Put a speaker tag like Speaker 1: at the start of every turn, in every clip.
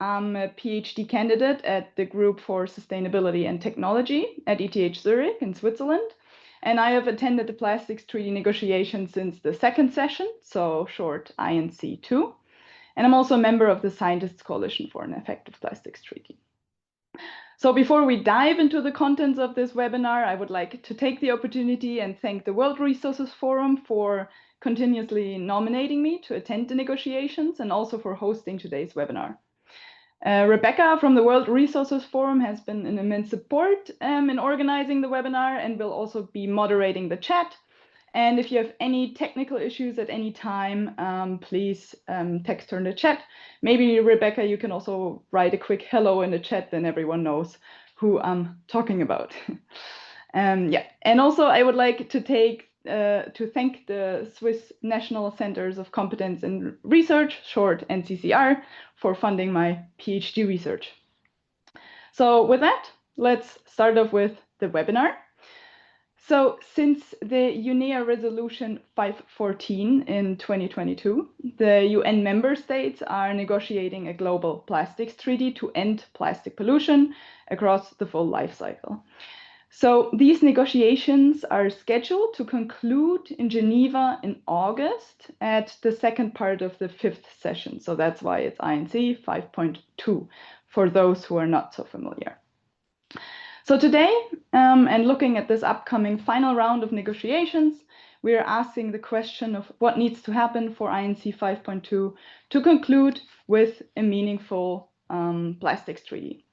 Speaker 1: I'm a PhD candidate at the Group for Sustainability and Technology at ETH Zurich in Switzerland. And I have attended the plastics treaty negotiations since the second session, so short INC-2. And I'm also a member of the Scientists Coalition for an Effective Plastics Treaty. So before we dive into the contents of this webinar, I would like to take the opportunity and thank the World Resources Forum for continuously nominating me to attend the negotiations and also for hosting today's webinar. Rebecca from the World Resources Forum has been an immense support in organizing the webinar and will also be moderating the chat. And if you have any technical issues at any time, please text her in the chat. Maybe, Rebecca, you can also write a quick hello in the chat, then everyone knows who I'm talking about. Yeah, and also I would like to thank the Swiss National Centers of Competence and Research, short NCCR, for funding my PhD research. So with that, let's start off with the webinar. So since the UNEA Resolution 514 in 2022, the UN member states are negotiating a global plastics treaty to end plastic pollution across the full life cycle. So these negotiations are scheduled to conclude in Geneva in August at the second part of the 5th session. So that's why it's INC 5.2 for those who are not so familiar. So today, and looking at this upcoming final round of negotiations, we are asking the question of what needs to happen for INC 5.2 to conclude with a meaningful plastics treaty.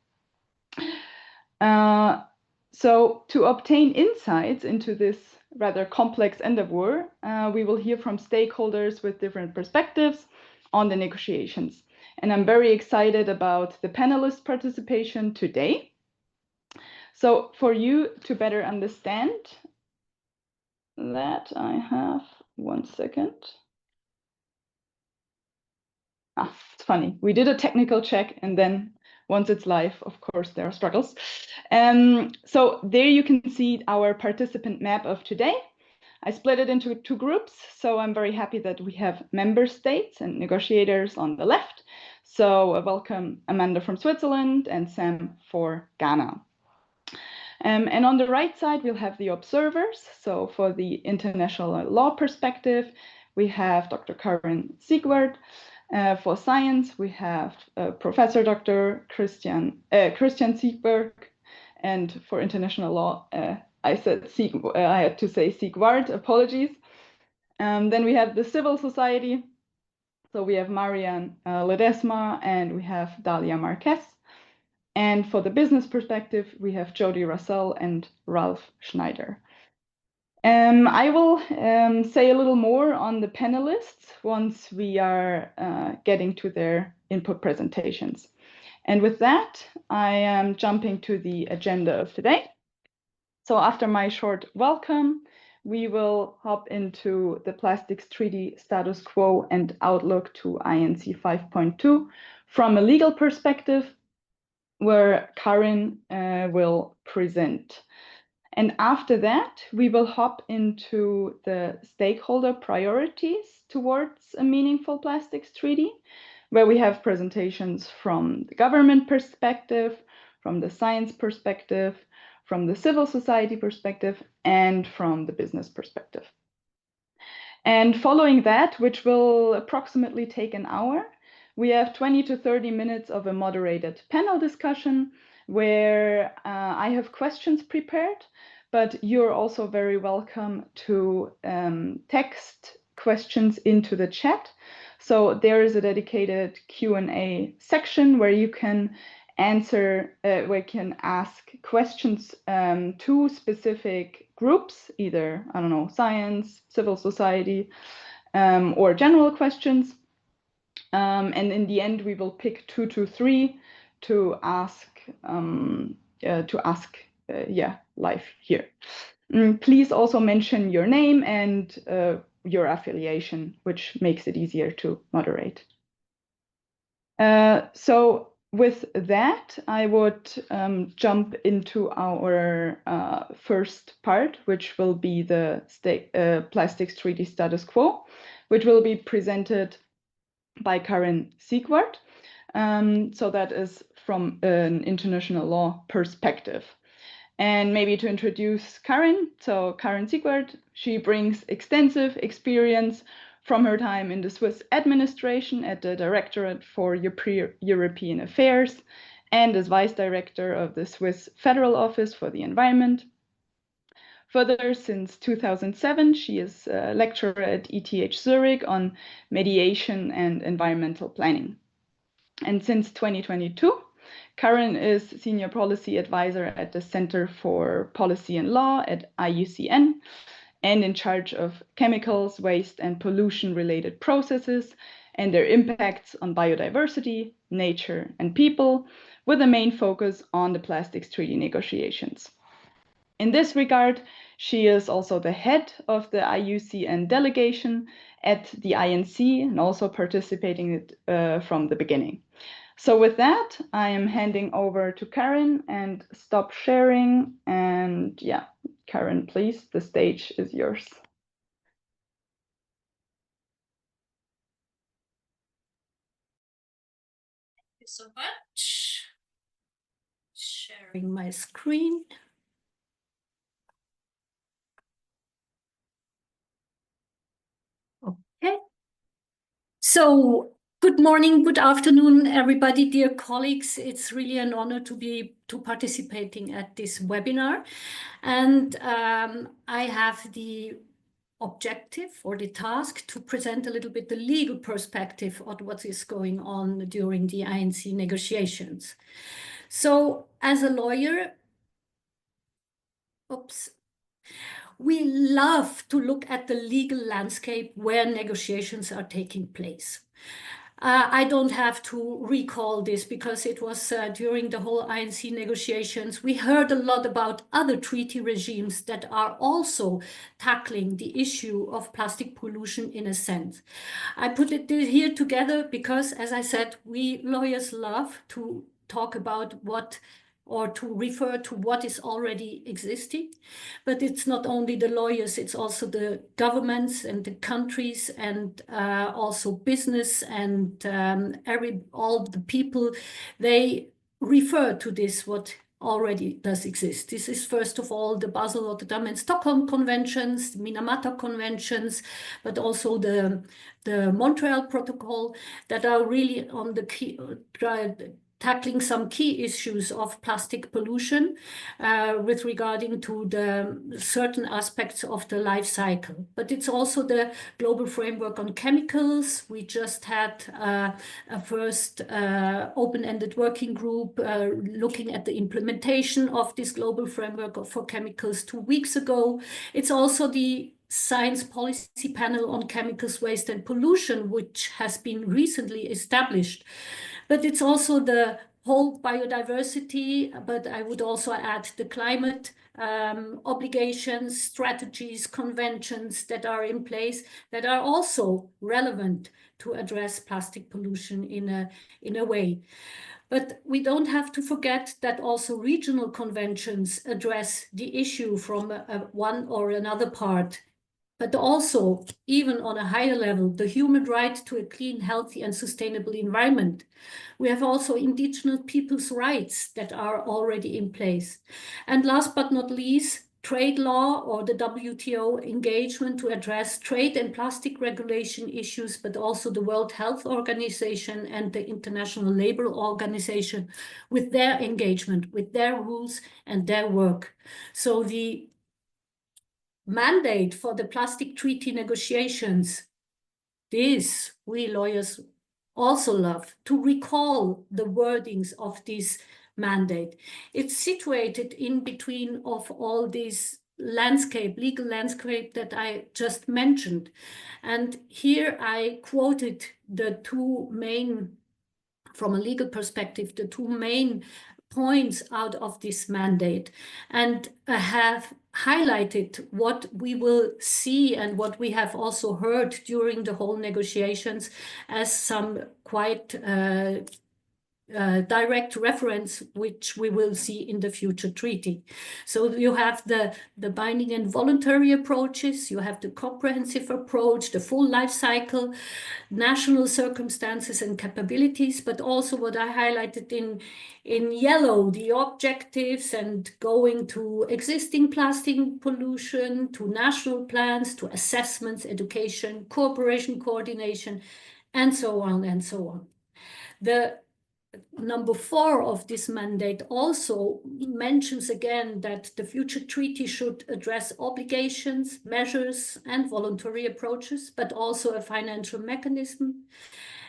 Speaker 1: So to obtain insights into this rather complex endeavor, we will hear from stakeholders with different perspectives on the negotiations. And I'm very excited about the panelist participation today. So for you to better understand that, I have 1 second. It's funny. We did a technical check, and then once it's live, of course, there are struggles. So there you can see our participant map of today. I split it into 2 groups, so I'm very happy that we have member states and negotiators on the left. So welcome Amanda from Switzerland and Sam for Ghana. And on the right side, we'll have the observers. So for the international law perspective, we have Dr. Karine Siegwart. For science, we have Professor Dr. Christian Siegberg. And for international law, I had to say Siegwart, apologies. Then we have the civil society. So we have Marianne Ledesma and we have Dalia Marquez. And for the business perspective, we have Jody Russell and Ralph Schneider. I will say a little more on the panelists once we are getting to their input presentations. And with that, I am jumping to the agenda of today. So after my short welcome, we will hop into the plastics treaty status quo and outlook to INC 5.2 from a legal perspective, where Karine will present. And after that, we will hop into the stakeholder priorities towards a meaningful plastics treaty, where we have presentations from the government perspective, from the science perspective, from the civil society perspective, and from the business perspective. And following that, which will approximately take an hour, we have 20 to 30 minutes of a moderated panel discussion where I have questions prepared, but you're also very welcome to text questions into the chat. So there is a dedicated Q&A section where you can ask questions to specific groups, either, I don't know, science, civil society, or general questions. And in the end, we will pick 2 to 3 to ask live here. Please also mention your name and your affiliation, which makes it easier to moderate. So with that, I would jump into our first part, which will be the plastics treaty status quo, which will be presented by Karine Siegwart. So that is from an international law perspective. And maybe to introduce Karine, so Karine Siegwart, she brings extensive experience from her time in the Swiss administration at the Directorate for European Affairs and as Vice Director of the Swiss Federal Office for the Environment. Further, since 2007, she is a lecturer at ETH Zurich on mediation and environmental planning. And since 2022, Karine is Senior Policy Advisor at the Center for Policy and Law at IUCN and in charge of chemicals, waste, and pollution-related processes and their impacts on biodiversity, nature, and people, with a main focus on the plastics treaty negotiations. In this regard, she is also the head of the IUCN delegation at the INC and also participating from the beginning. So with that, I am handing over to Karine and stop sharing. And yeah, Karine, please, the stage is yours.
Speaker 2: Thank you so much. Sharing my screen. Okay. So good morning, good afternoon, everybody, dear colleagues. It's really an honor to be participating at this webinar. And I have the objective or the task to present a little bit the legal perspective of what is going on during the INC negotiations. So as a lawyer, we love to look at the legal landscape where negotiations are taking place. I don't have to recall this because it was during the whole INC negotiations. We heard a lot about other treaty regimes that are also tackling the issue of plastic pollution in a sense. I put it here together because, as I said, we lawyers love to talk about what or to refer to what is already existing. But it's not only the lawyers, it's also the governments and the countries and also business and all the people. They refer to this, what already does exist. This is first of all the Basel, Rotterdam and Stockholm conventions, the Minamata conventions, but also the Montreal Protocol that are really on the key tackling some key issues of plastic pollution with regarding to the certain aspects of the life cycle. But it's also the global framework on chemicals. We just had a first open-ended working group looking at the implementation of this global framework for chemicals 2 weeks ago. It's also the Science Policy Panel on Chemicals, Waste and Pollution, which has been recently established. But it's also the whole biodiversity, but I would also add the climate obligations, strategies, conventions that are in place that are also relevant to address plastic pollution in a way. But we don't have to forget that also regional conventions address the issue from one or another part. But also, even on a higher level, the human right to a clean, healthy, and sustainable environment. We have also indigenous people's rights that are already in place. And last but not least, trade law or the WTO engagement to address trade and plastic regulation issues, but also the World Health Organization and the International Labour Organization with their engagement, with their rules and their work. So the mandate for the plastic treaty negotiations, this we lawyers also love to recall the wordings of this mandate. It's situated in between of all these legal landscape that I just mentioned. And here I quoted the two main, from a legal perspective, the two main points out of this mandate, and have highlighted what we will see and what we have also heard during the whole negotiations as some quite direct reference, which we will see in the future treaty. So you have the binding and voluntary approaches, you have the comprehensive approach, the full life cycle, national circumstances and capabilities, but also what I highlighted in yellow, the objectives and going to existing plastic pollution, to national plans, to assessments, education, cooperation, coordination, and so on and so on. The number 4 of this mandate also mentions again that the future treaty should address obligations, measures, and voluntary approaches, but also a financial mechanism.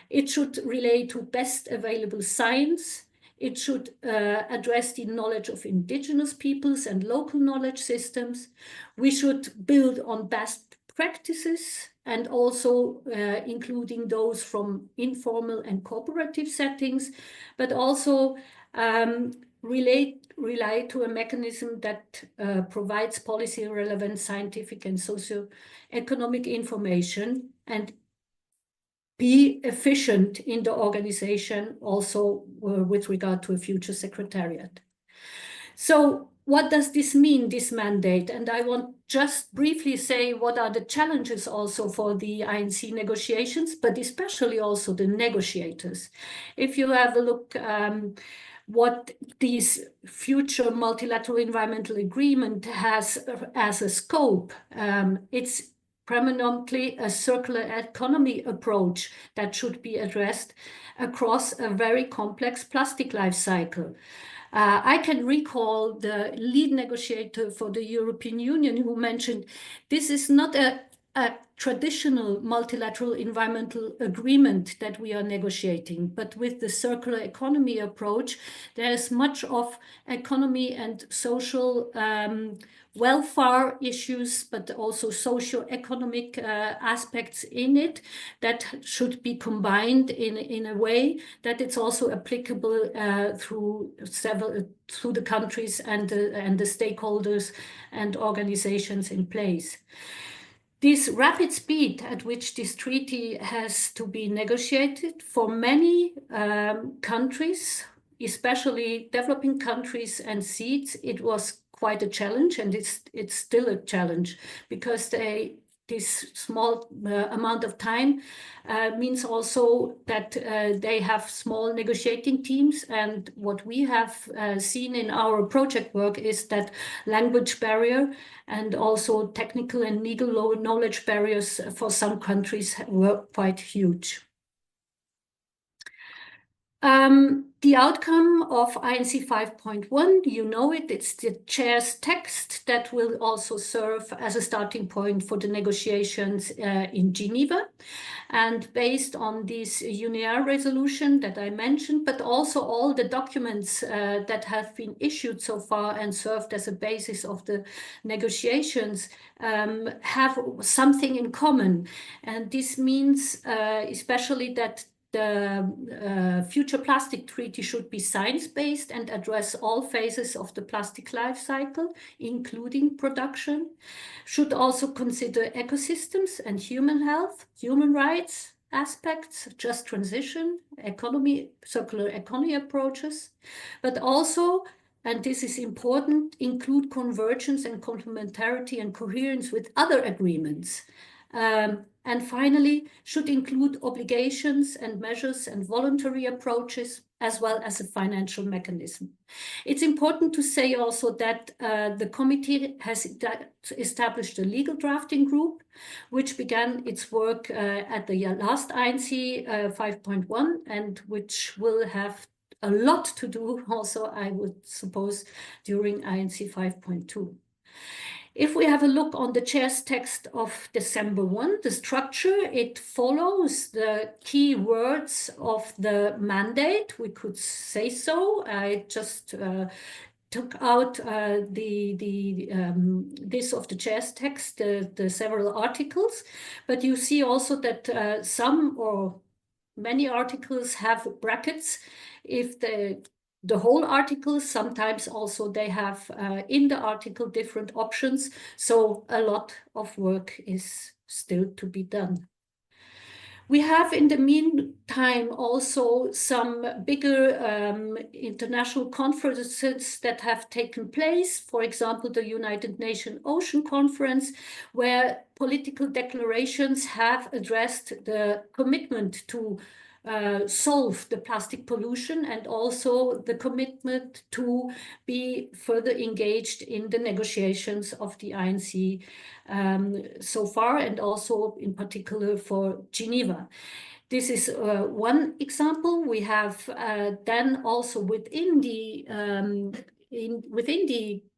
Speaker 2: It should relate to best available science. It should address the knowledge of indigenous peoples and local knowledge systems. We should build on best practices and also including those from informal and cooperative settings, but also rely to a mechanism that provides policy relevant scientific and socio-economic information and be efficient in the organization also with regard to a future secretariat. So what does this mean, this mandate? And I want just briefly say what are the challenges also for the INC negotiations, but especially also the negotiators. If you have a look what this future multilateral environmental agreement has as a scope, it's predominantly a circular economy approach that should be addressed across a very complex plastic life cycle. I can recall the lead negotiator for the European Union who mentioned this is not a traditional multilateral environmental agreement that we are negotiating, but with the circular economy approach, there is much of economy and social welfare issues, but also socio-economic aspects in it that should be combined in a way that it's also applicable through the countries and the stakeholders and organizations in place. This rapid speed at which this treaty has to be negotiated for many countries, especially developing countries and seeds, it was quite a challenge, and it's still a challenge because this small amount of time means also that they have small negotiating teams. And what we have seen in our project work is that language barrier and also technical and legal knowledge barriers for some countries were quite huge. The outcome of INC 5.1, you know it, it's the chair's text that will also serve as a starting point for the negotiations in Geneva. And based on this UNER resolution that I mentioned, but also all the documents that have been issued so far and served as a basis of the negotiations have something in common. And this means especially that the future plastic treaty should be science-based and address all phases of the plastic life cycle, including production, should also consider ecosystems and human health, human rights aspects, just transition, economy, circular economy approaches, but also, and this is important, include convergence and complementarity and coherence with other agreements. And finally, should include obligations and measures and voluntary approaches, as well as a financial mechanism. It's important to say also that the committee has established a legal drafting group, which began its work at the last INC 5.1, and which will have a lot to do also, I would suppose, during INC 5.2. If we have a look on the chair's text of December 1, the structure, it follows the key words of the mandate, we could say so. I just took out this of the chair's text, the several articles, but you see also that some or many articles have brackets. If the whole article, sometimes also they have in the article different options. So a lot of work is still to be done. We have in the meantime also some bigger international conferences that have taken place. For example, the United Nations Ocean Conference, where political declarations have addressed the commitment to solve the plastic pollution and also the commitment to be further engaged in the negotiations of the INC so far, and also in particular for Geneva. This is one example. We have then also within the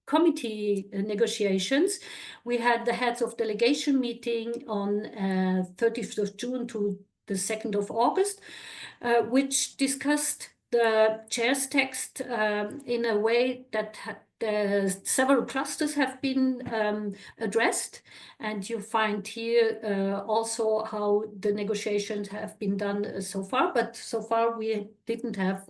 Speaker 2: committee negotiations, we had the heads of delegation meeting on 30th of June to the 2nd of August, which discussed the chair's text in a way that several clusters have been addressed. And you find here also how the negotiations have been done so far. But so far we didn't have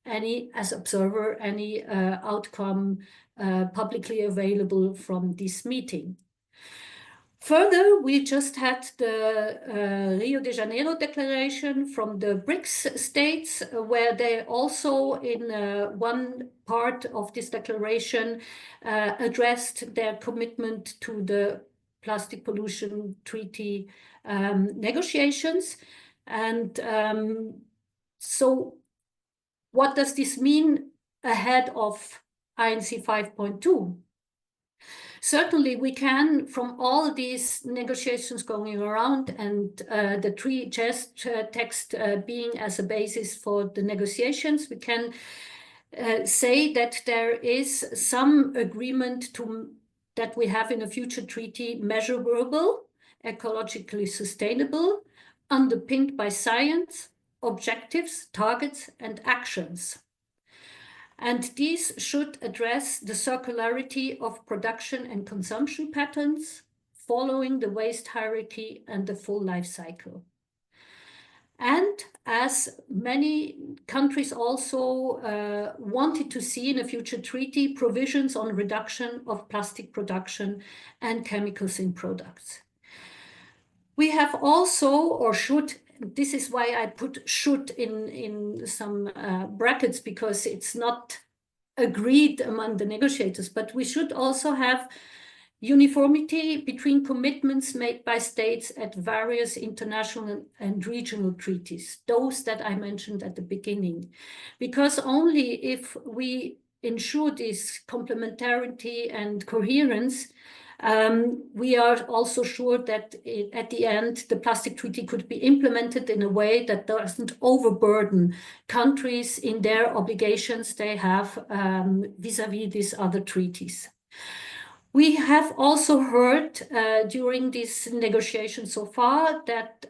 Speaker 2: any, as observer, any outcome publicly available from this meeting. Further, we just had the Rio de Janeiro declaration from the BRICS states, where they also in one part of this declaration addressed their commitment to the plastic pollution treaty negotiations. And so what does this mean ahead of INC 5.2? Certainly, we can, from all these negotiations going around and the three text being as a basis for the negotiations, we can say that there is some agreement that we have in a future treaty measurable, ecologically sustainable, underpinned by science, objectives, targets, and actions. And these should address the circularity of production and consumption patterns, following the waste hierarchy and the full life cycle. And as many countries also wanted to see in a future treaty, provisions on reduction of plastic production and chemicals in products. We have also, or should, this is why I put should in some brackets, because it's not agreed among the negotiators, but we should also have uniformity between commitments made by states at various international and regional treaties, those that I mentioned at the beginning. Because only if we ensure this complementarity and coherence, we are also sure that at the end, the plastic treaty could be implemented in a way that doesn't overburden countries in their obligations they have vis-à-vis these other treaties. We have also heard during this negotiation so far that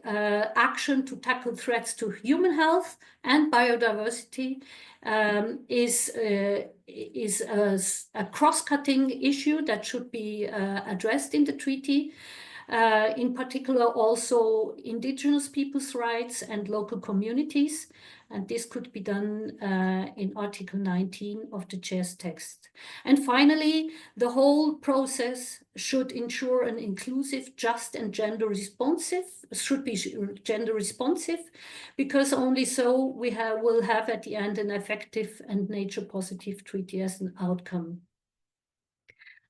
Speaker 2: action to tackle threats to human health and biodiversity is a cross-cutting issue that should be addressed in the treaty. In particular, also indigenous people's rights and local communities. And this could be done in Article 19 of the chair's text. And finally, the whole process should ensure an inclusive, just, and gender responsive, because only so we will have at the end an effective and nature-positive treaty as an outcome.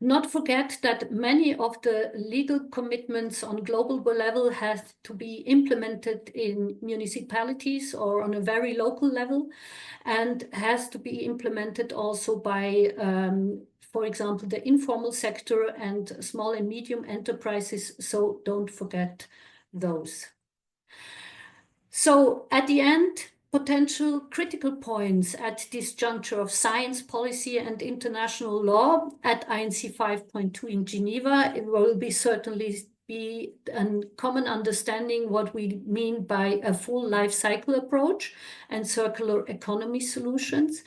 Speaker 2: Not forget that many of the legal commitments on global level have to be implemented in municipalities or on a very local level, and has to be implemented also by, for example, the informal sector and small and medium enterprises. So don't forget those. So at the end, potential critical points at this juncture of science, policy, and international law at INC 5.2 in Geneva, it will certainly be a common understanding what we mean by a full life cycle approach and circular economy solutions.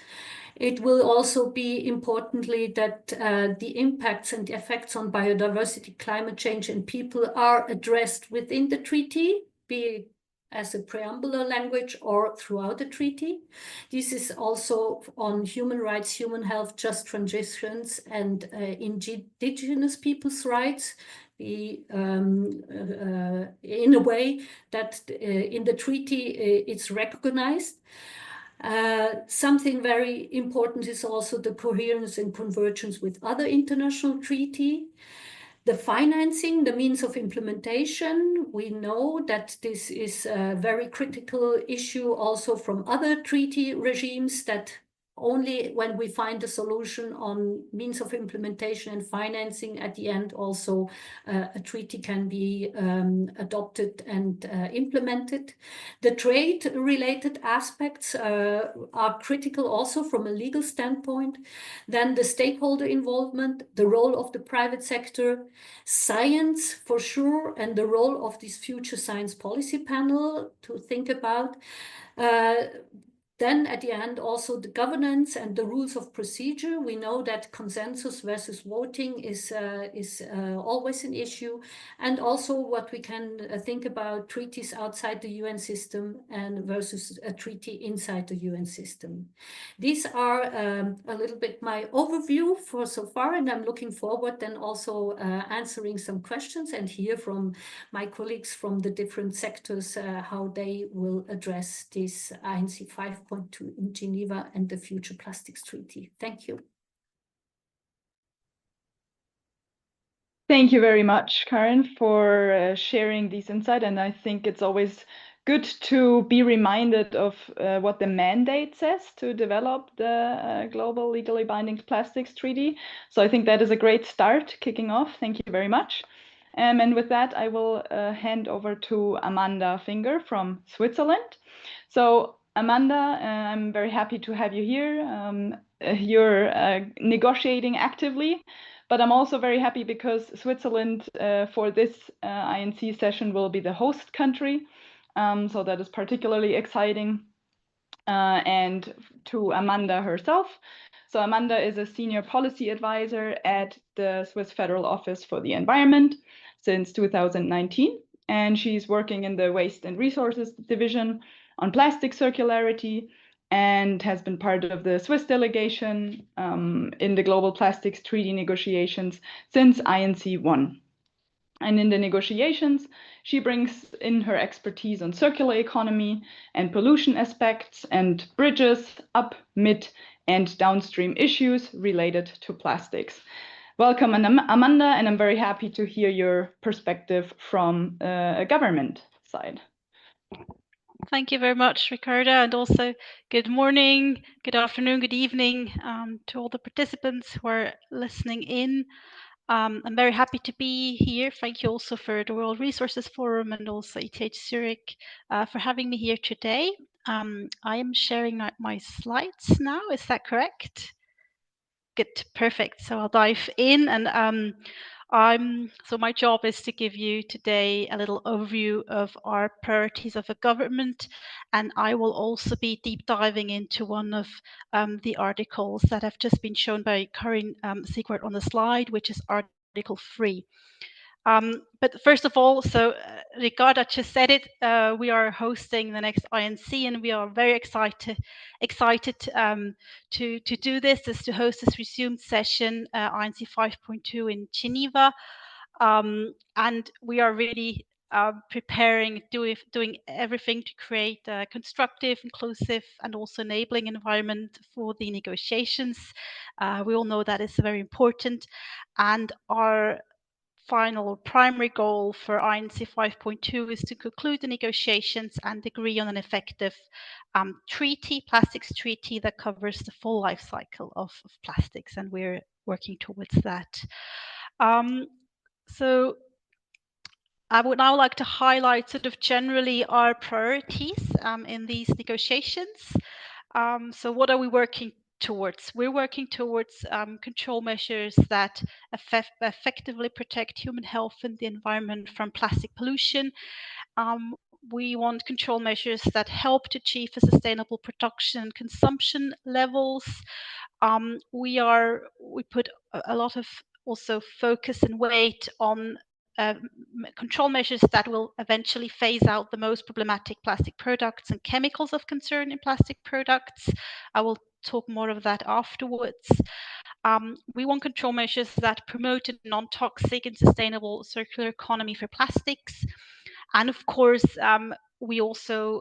Speaker 2: It will also be importantly that the impacts and the effects on biodiversity, climate change, and people are addressed within the treaty, be as a preambular language or throughout the treaty. This is also on human rights, human health, just transitions, and indigenous people's rights. In a way that in the treaty it's recognized. Something very important is also the coherence and convergence with other international treaties. The financing, the means of implementation, we know that this is a very critical issue also from other treaty regimes, that only when we find a solution on means of implementation and financing, at the end also a treaty can be adopted and implemented. The trade-related aspects are critical also from a legal standpoint. Then the stakeholder involvement, the role of the private sector, science for sure, and the role of this future science policy panel to think about. Then at the end, also the governance and the rules of procedure. We know that consensus versus voting is always an issue. And also what we can think about treaties outside the UN system and versus a treaty inside the UN system. These are a little bit my overview for so far, and I'm looking forward then also answering some questions and hear from my colleagues from the different sectors how they will address this INC 5.2 in Geneva and the Future Plastics Treaty. Thank you.
Speaker 1: Thank you very much, Karine, for sharing these insights. And I think it's always good to be reminded of what the mandate says to develop the global legally binding plastics treaty. So I think that is a great start kicking off. Thank you very much. And with that, I will hand over to Amanda Finger from Switzerland. So Amanda, I'm very happy to have you here. You're negotiating actively, but I'm also very happy because Switzerland for this INC session will be the host country. So that is particularly exciting. And to Amanda herself. So Amanda is a senior policy advisor at the Swiss Federal Office for the Environment since 2019. And she's working in the Waste and Resources Division on plastic circularity and has been part of the Swiss delegation in the Global Plastics Treaty negotiations since INC-1. And in the negotiations, she brings in her expertise on circular economy and pollution aspects and bridges up, mid, and downstream issues related to plastics. Welcome, Amanda, and I'm very happy to hear your perspective from a government side.
Speaker 3: Thank you very much, Ricarda, and also good morning, good afternoon, good evening to all the participants who are listening in. I'm very happy to be here. Thank you also for the World Resources Forum and also ETH Zurich for having me here today. I am sharing my slides now, is that correct? Good, perfect. So I'll dive in, and so my job is to give you today a little overview of our priorities of a government, and I will also be deep diving into one of the articles that have just been shown by Karine Siegwart on the slide, which is Article 3. But first of all, so Ricarda just said it, we are hosting the next INC, and we are very excited to do this, is to host this resumed session, INC 5.2 in Geneva. And we are really preparing, doing everything to create a constructive, inclusive, and also enabling environment for the negotiations. We all know that is very important, and our final or primary goal for INC 5.2 is to conclude the negotiations and agree on an effective treaty, plastics treaty, that covers the full life cycle of plastics, and we're working towards that. So I would now like to highlight sort of generally our priorities in these negotiations. So what are we working towards? We're working towards control measures that effectively protect human health and the environment from plastic pollution. We want control measures that help to achieve a sustainable production and consumption levels. We put a lot of also focus and weight on control measures that will eventually phase out the most problematic plastic products and chemicals of concern in plastic products. I will talk more of that afterwards. We want control measures that promote a non-toxic and sustainable circular economy for plastics. And of course, we also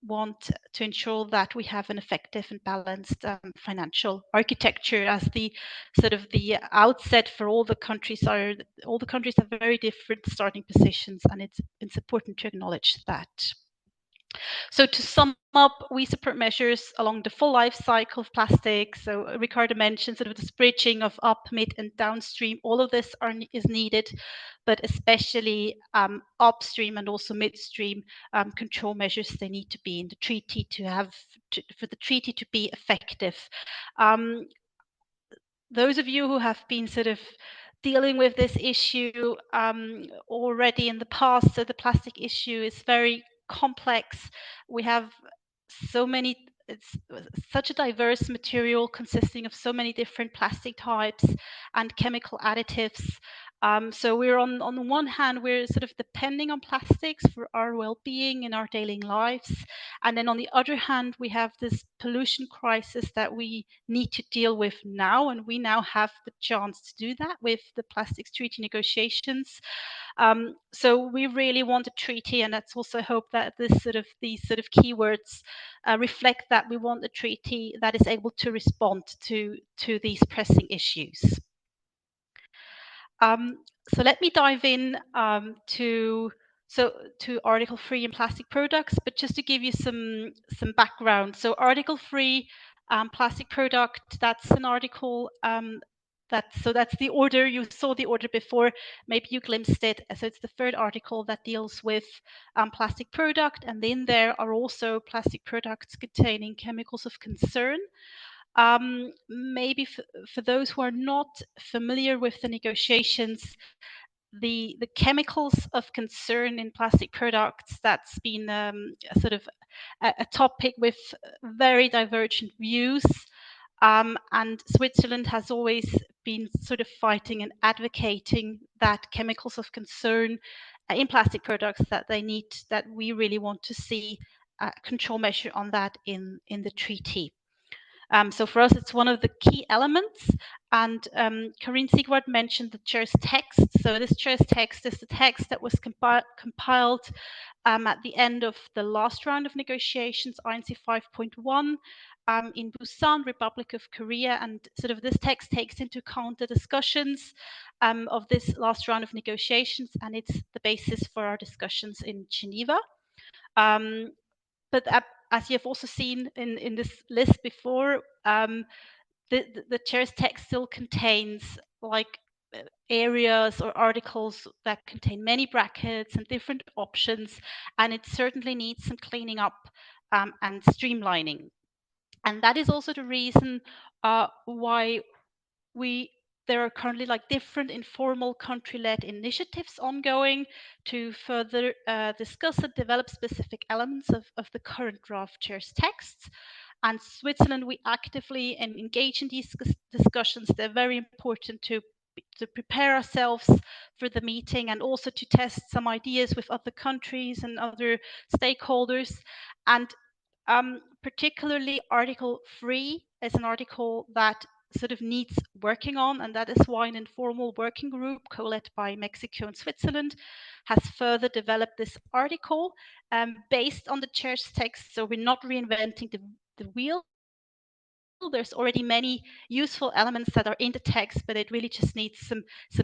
Speaker 3: want to ensure that we have an effective and balanced financial architecture as the sort of the outset for all the countries. All the countries have very different starting positions, and it's important to acknowledge that. So to sum up, we support measures along the full life cycle of plastics. So Ricardo mentioned sort of this bridging of up, mid, and downstream. All of this is needed, but especially upstream and also midstream control measures. They need to be in the treaty for the treaty to be effective. Those of you who have been sort of dealing with this issue already in the past, so the plastic issue is very complex. We have it's such a diverse material consisting of so many different plastic types and chemical additives. So we're on the one hand, we're sort of depending on plastics for our well-being in our daily lives. And then on the other hand, we have this pollution crisis that we need to deal with now. And we now have the chance to do that with the plastics treaty negotiations. So we really want a treaty, and let's also hope that these sort of keywords reflect that we want a treaty that is able to respond to these pressing issues. So let me dive in to Article 3 in plastic products, but just to give you some background. So Article 3 plastic product, that's an article that's the order. You saw the order before, maybe you glimpsed it. So it's the third article that deals with plastic product, and in there are also plastic products containing chemicals of concern. Maybe for those who are not familiar with the negotiations, the chemicals of concern in plastic products, that's been sort of a topic with very divergent views. And Switzerland has always been sort of fighting and advocating that chemicals of concern in plastic products, that we really want to see a control measure on that in the treaty. So for us, it's one of the key elements. And Karine Siegwart mentioned the chair's text. So this chair's text is the text that was compiled at the end of the last round of negotiations, INC-5.2, in Busan, Republic of Korea. And sort of this text takes into account the discussions of this last round of negotiations, and it's the basis for our discussions in Geneva. But as you have also seen in this list before, the chair's text still contains like areas or articles that contain many brackets and different options, and it certainly needs some cleaning up and streamlining. And that is also the reason why there are currently like different informal country-led initiatives ongoing to further discuss and develop specific elements of the current draft chair's texts. And Switzerland, we actively engage in these discussions. They're very important to prepare ourselves for the meeting, and also to test some ideas with other countries and other stakeholders. And particularly Article 3 is an article that sort of needs working on, and that is why an informal working group co-led by Mexico and Switzerland has further developed this article based on the chair's text. So we're not reinventing the wheel. There's already many useful elements that are in the text, but it really just needs some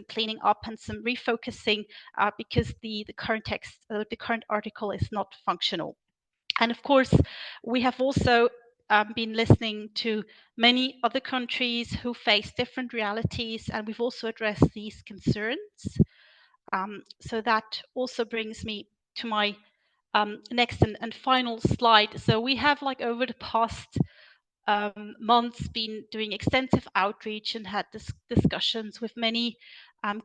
Speaker 3: cleaning up and some refocusing because the current text, the current article is not functional. And of course, we have also been listening to many other countries who face different realities, and we've also addressed these concerns. So that also brings me to my next and final slide. So we have, like, over the past months been doing extensive outreach and had discussions with many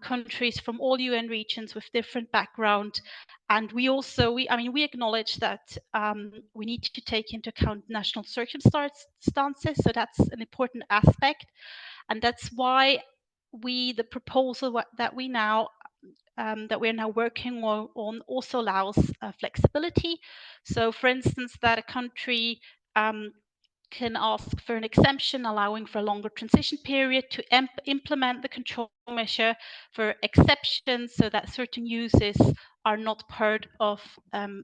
Speaker 3: countries from all UN regions with different background. And we acknowledge that we need to take into account national circumstances. So that's an important aspect. And that's why the proposal that we now that we're now working on also allows flexibility. So, for instance, that a country can ask for an exemption allowing for a longer transition period to implement the control measure for exceptions, so that certain uses are not part of,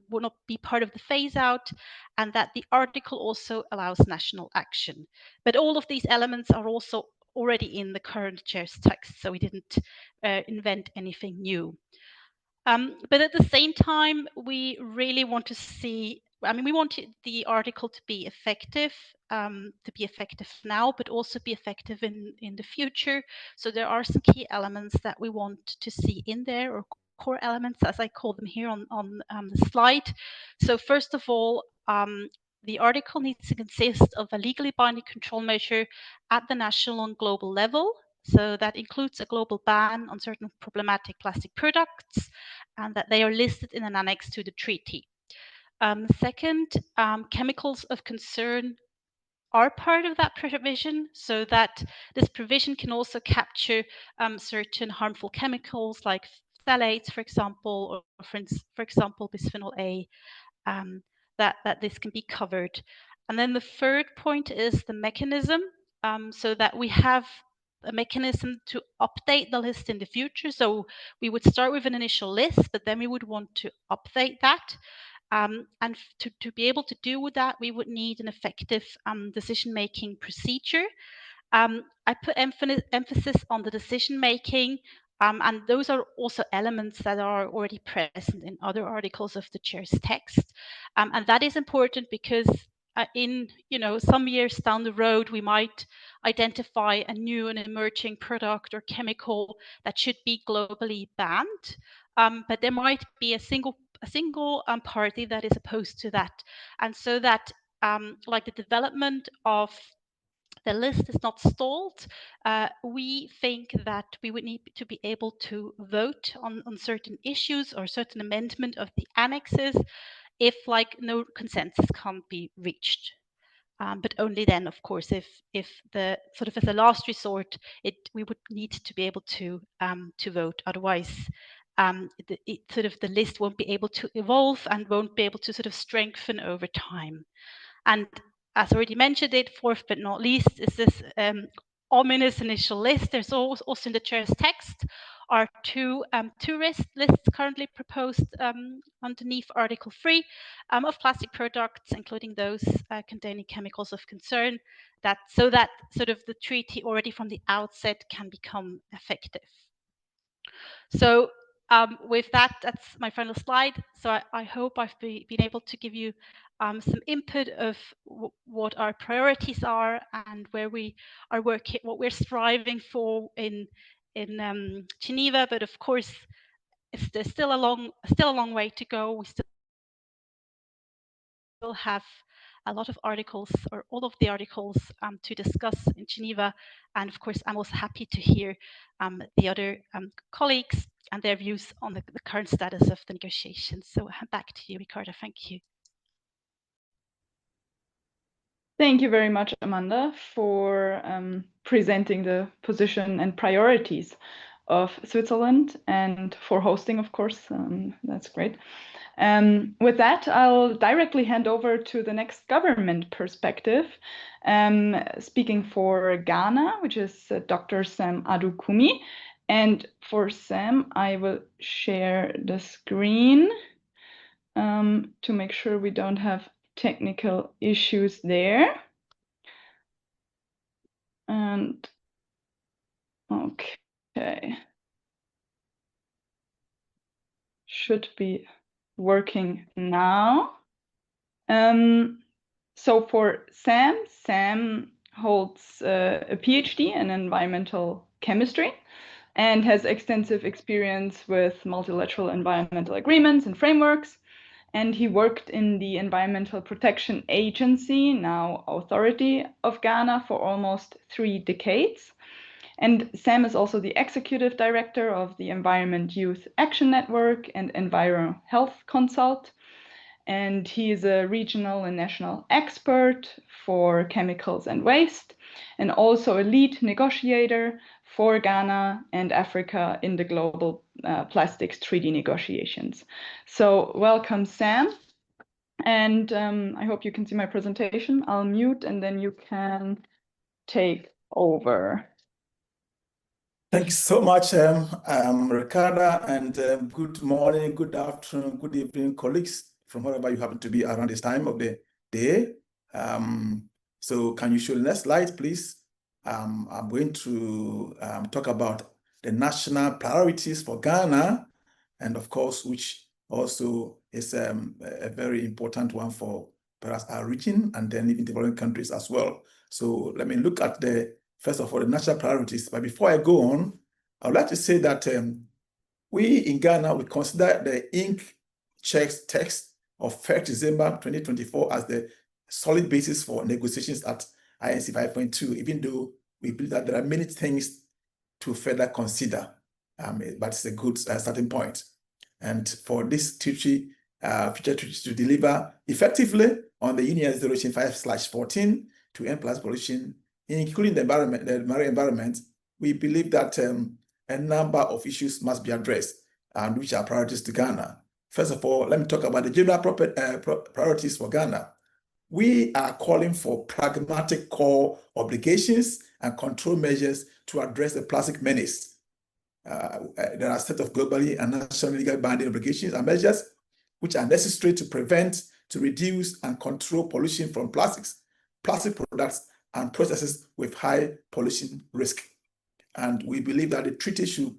Speaker 3: will not be part of the phase out, and that the article also allows national action. But all of these elements are also already in the current chair's text, so we didn't invent anything new. But at the same time, we really want to see, I mean, we want the article to be effective now, but also be effective in the future. So there are some key elements that we want to see in there, or core elements, as I call them here on the slide. So first of all, the article needs to consist of a legally binding control measure at the national and global level. So that includes a global ban on certain problematic plastic products, and that they are listed in an annex to the treaty. Second, chemicals of concern are part of that provision, so that this provision can also capture certain harmful chemicals like phthalates, for example, or for example, bisphenol A, that this can be covered. And then the third point is the mechanism, so that we have a mechanism to update the list in the future. So we would start with an initial list, but then we would want to update that. And to be able to do that, we would need an effective decision-making procedure. I put emphasis on the decision-making, and those are also elements that are already present in other articles of the chair's text. And that is important because in some years down the road, we might identify a new and emerging product or chemical that should be globally banned, but there might be a single party that is opposed to that, and so that like the development of the list is not stalled, we think that we would need to be able to vote on certain issues or certain amendment of the annexes if no consensus can't be reached. But only then, of course, if the sort of as a last resort, we would need to be able to vote. Otherwise, the list won't be able to evolve and won't be able to sort of strengthen over time. And as already mentioned, fourth but not least, is this ominous initial list. There's also in the chair's text are two lists currently proposed underneath Article 3 of plastic products, including those containing chemicals of concern, so that sort of the treaty already from the outset can become effective. So with that, that's my final slide. So I hope I've been able to give you some input of what our priorities are and where we are working, what we're striving for in Geneva. But of course, there's still a long way to go. We still have a lot of articles, or all of the articles, to discuss in Geneva. And of course, I'm also happy to hear the other colleagues and their views on the current status of the negotiations. So back to you, Ricarda. Thank you.
Speaker 1: Thank you very much, Amanda, for presenting the position and priorities of Switzerland and for hosting, of course. That's great. With that, I'll directly hand over to the next government perspective, speaking for Ghana, which is Dr. Sam Adukumi. And for Sam, I will share the screen to make sure we don't have technical issues there. And okay, should be working now. So for Sam holds a PhD in environmental chemistry and has extensive experience with multilateral environmental agreements and frameworks. And he worked in the Environmental Protection Agency, now Authority of Ghana, for almost 3 decades. And Sam is also the executive director of the Environment Youth Action Network and Enviro Health Consult. And he is a regional and national expert for chemicals and waste. and also a lead negotiator for Ghana and Africa in the global plastics treaty negotiations. So welcome, Sam. And I hope you can see my presentation. I'll mute and then you can take over.
Speaker 4: Thanks so much, Ricarda, and good morning, good afternoon, good evening, colleagues from wherever you happen to be around this time of the day. So can you show the next slide, please? I'm going to talk about the national priorities for Ghana, and of course, which also is a very important one for perhaps our region and then even developing countries as well. So let me look at first of all, the national priorities. But before I go on, I would like to say that we in Ghana, we consider the INC text of 1st December 2024 as the solid basis for negotiations at INC-5.2, even though we believe that there are many things to further consider, but it's a good starting point. And for this treaty, future treaty to deliver effectively on the UN 0.5/14 to end plastic pollution, including the environment, the marine environment, we believe that a number of issues must be addressed, and which are priorities to Ghana. First of all, let me talk about the general priorities for Ghana. We are calling for pragmatic core obligations and control measures to address the plastic menace. There are a set of globally and nationally legal binding obligations and measures which are necessary to prevent, to reduce, and control pollution from plastics, plastic products, and processes with high pollution risk. And we believe that the treaty should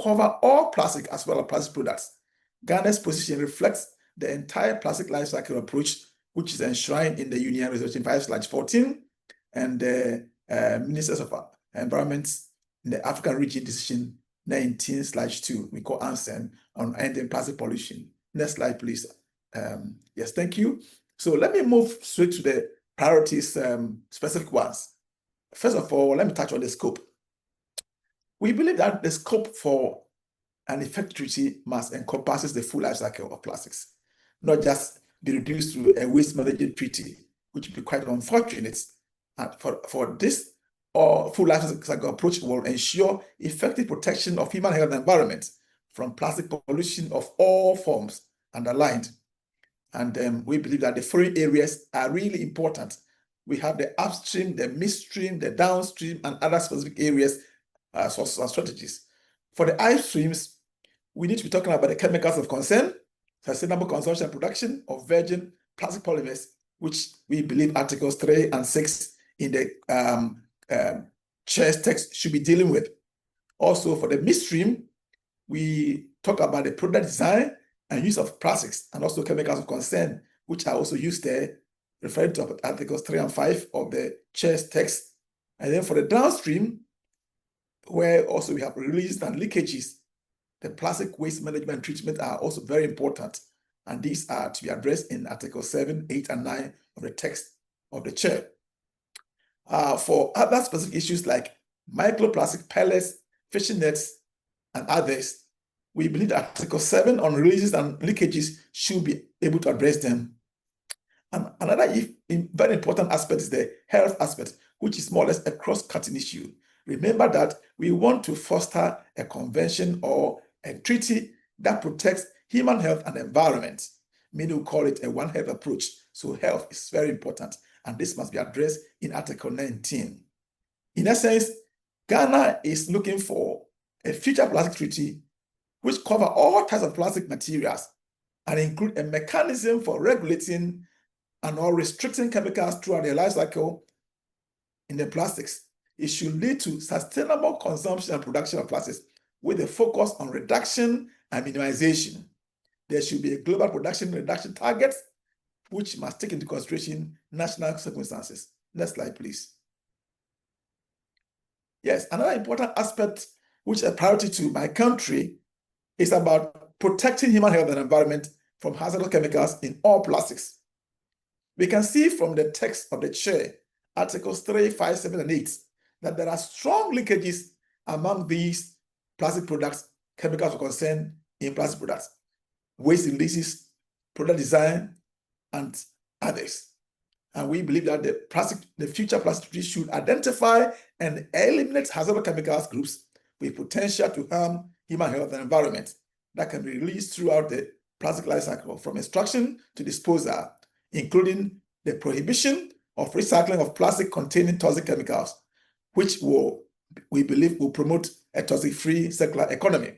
Speaker 4: cover all plastic as well as plastic products. Ghana's position reflects the entire plastic life cycle approach, which is enshrined in the UN Resolution 5/14 and the Ministers of Environment in the African Region Decision 19/2, we call IUCN, on ending plastic pollution. Next slide, please. Yes, thank you. So let me move straight to the priorities, specific ones. First of all, let me touch on the scope. We believe that the scope for an effective treaty must encompass the full life cycle of plastics, not just be reduced to a waste management treaty, which would be quite unfortunate. And for this full life cycle approach will ensure effective protection of human health and environment from plastic pollution of all forms, underlined. And we believe that the following areas are really important. We have the upstream, the midstream, the downstream, and other specific areas, sources and strategies. For the upstreams, we need to be talking about the chemicals of concern, sustainable consumption and production of virgin plastic polymers, which we believe Articles 3 and 6 in the chair's text should be dealing with. Also, for the midstream, we talk about the product design and use of plastics and also chemicals of concern, which are also used there, referring to Articles 3 and 5 of the chair's text. And then for the downstream, where also we have releases and leakages, the plastic waste management and treatment are also very important. And these are to be addressed in Articles 7, 8, and 9 of the text of the chair. For other specific issues like microplastic pellets, fishing nets, and others, we believe that Article 7 on releases and leakages should be able to address them. And another very important aspect is the health aspect, which is more or less a cross-cutting issue. Remember that we want to foster a convention or a treaty that protects human health and environment. Many will call it a One Health approach. So health is very important, and this must be addressed in Article 19. In essence, Ghana is looking for a future plastic treaty which covers all types of plastic materials and include a mechanism for regulating and or restricting chemicals throughout their life cycle in the plastics. It should lead to sustainable consumption and production of plastics with a focus on reduction and minimization. There should be a global production reduction target, which must take into consideration national circumstances. Next slide, please. Yes, another important aspect, which is a priority to my country, is about protecting human health and environment from hazardous chemicals in all plastics. We can see from the text of the chair, Articles 3, 5, 7, and 8, that there are strong linkages among these plastic products, chemicals of concern in plastic products, waste releases, product design, and others. And we believe that the future plastic treaty should identify and eliminate hazardous chemicals groups with potential to harm human health and environment that can be released throughout the plastic life cycle, from extraction to disposal, including the prohibition of recycling of plastic containing toxic chemicals, which we believe will promote a toxic-free circular economy.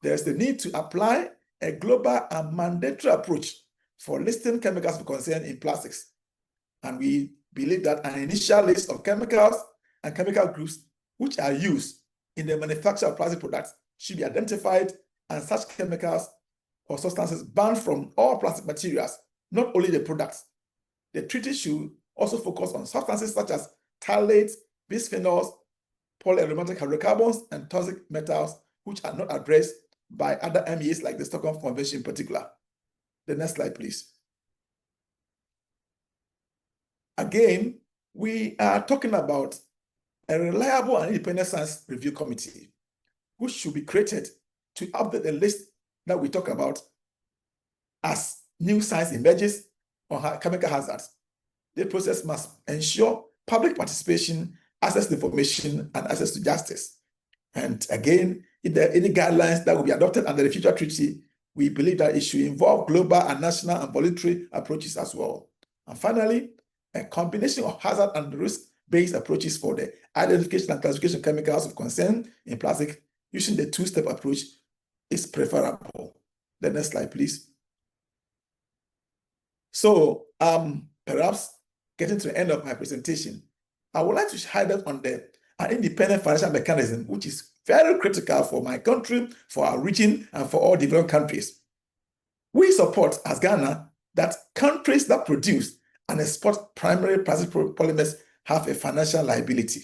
Speaker 4: There's the need to apply a global and mandatory approach for listing chemicals of concern in plastics. And we believe that an initial list of chemicals and chemical groups which are used in the manufacture of plastic products should be identified, and such chemicals or substances banned from all plastic materials, not only the products. The treaty should also focus on substances such as phthalates, bisphenols, polyaromatic hydrocarbons, and toxic metals, which are not addressed by other MEAs like the Stockholm Convention in particular. The next slide, please. Again, we are talking about a reliable and independent science review committee, which should be created to update the list that we talk about as new science emerges on chemical hazards. The process must ensure public participation, access to information, and access to justice. And again, if there are any guidelines that will be adopted under the future treaty, we believe that it should involve global and national and voluntary approaches as well. And finally, a combination of hazard and risk-based approaches for the identification and classification of chemicals of concern in plastic using the two-step approach is preferable. The next slide, please. So perhaps getting to the end of my presentation, I would like to highlight on an independent financial mechanism, which is very critical for my country, for our region, and for all developed countries. We support, as Ghana, that countries that produce and export primary plastic polymers have a financial liability.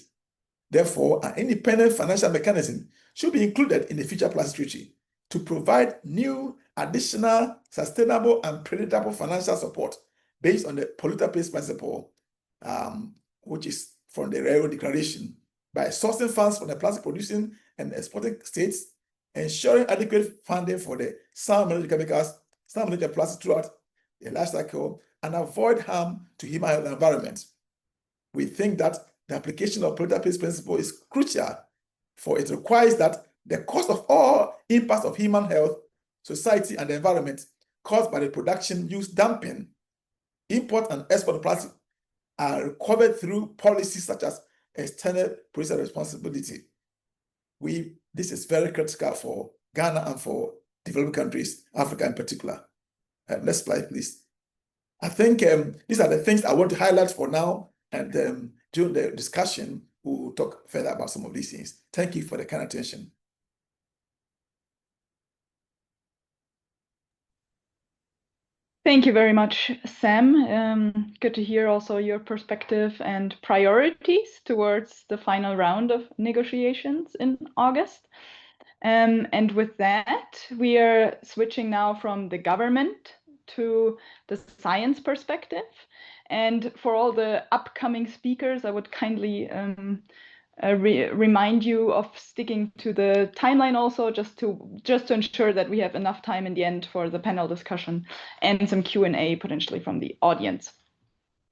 Speaker 4: Therefore, an independent financial mechanism should be included in the future plastic treaty to provide new, additional, sustainable, and predictable financial support based on the polluter pays principle, which is from the Rio Declaration, by sourcing funds from the plastic producing and exporting states, ensuring adequate funding for the sound managed chemicals, sound managed plastic throughout the life cycle, and avoid harm to human health and environment. We think that the application of polluter pays principle is crucial, for it requires that the cost of all impacts of human health, society, and the environment caused by the production, use, dumping, import, and export of plastic are recovered through policies such as external producer responsibility. This is very critical for Ghana and for developing countries, Africa in particular. Next slide, please. I think these are the things I want to highlight for now, and during the discussion, we'll talk further about some of these things. Thank you for the kind attention.
Speaker 1: Thank you very much, Sam. Good to hear also your perspective and priorities towards the final round of negotiations in August. And with that, we are switching now from the government to the science perspective. And for all the upcoming speakers, I would kindly remind you of sticking to the timeline also, just to ensure that we have enough time in the end for the panel discussion and some Q&A potentially from the audience.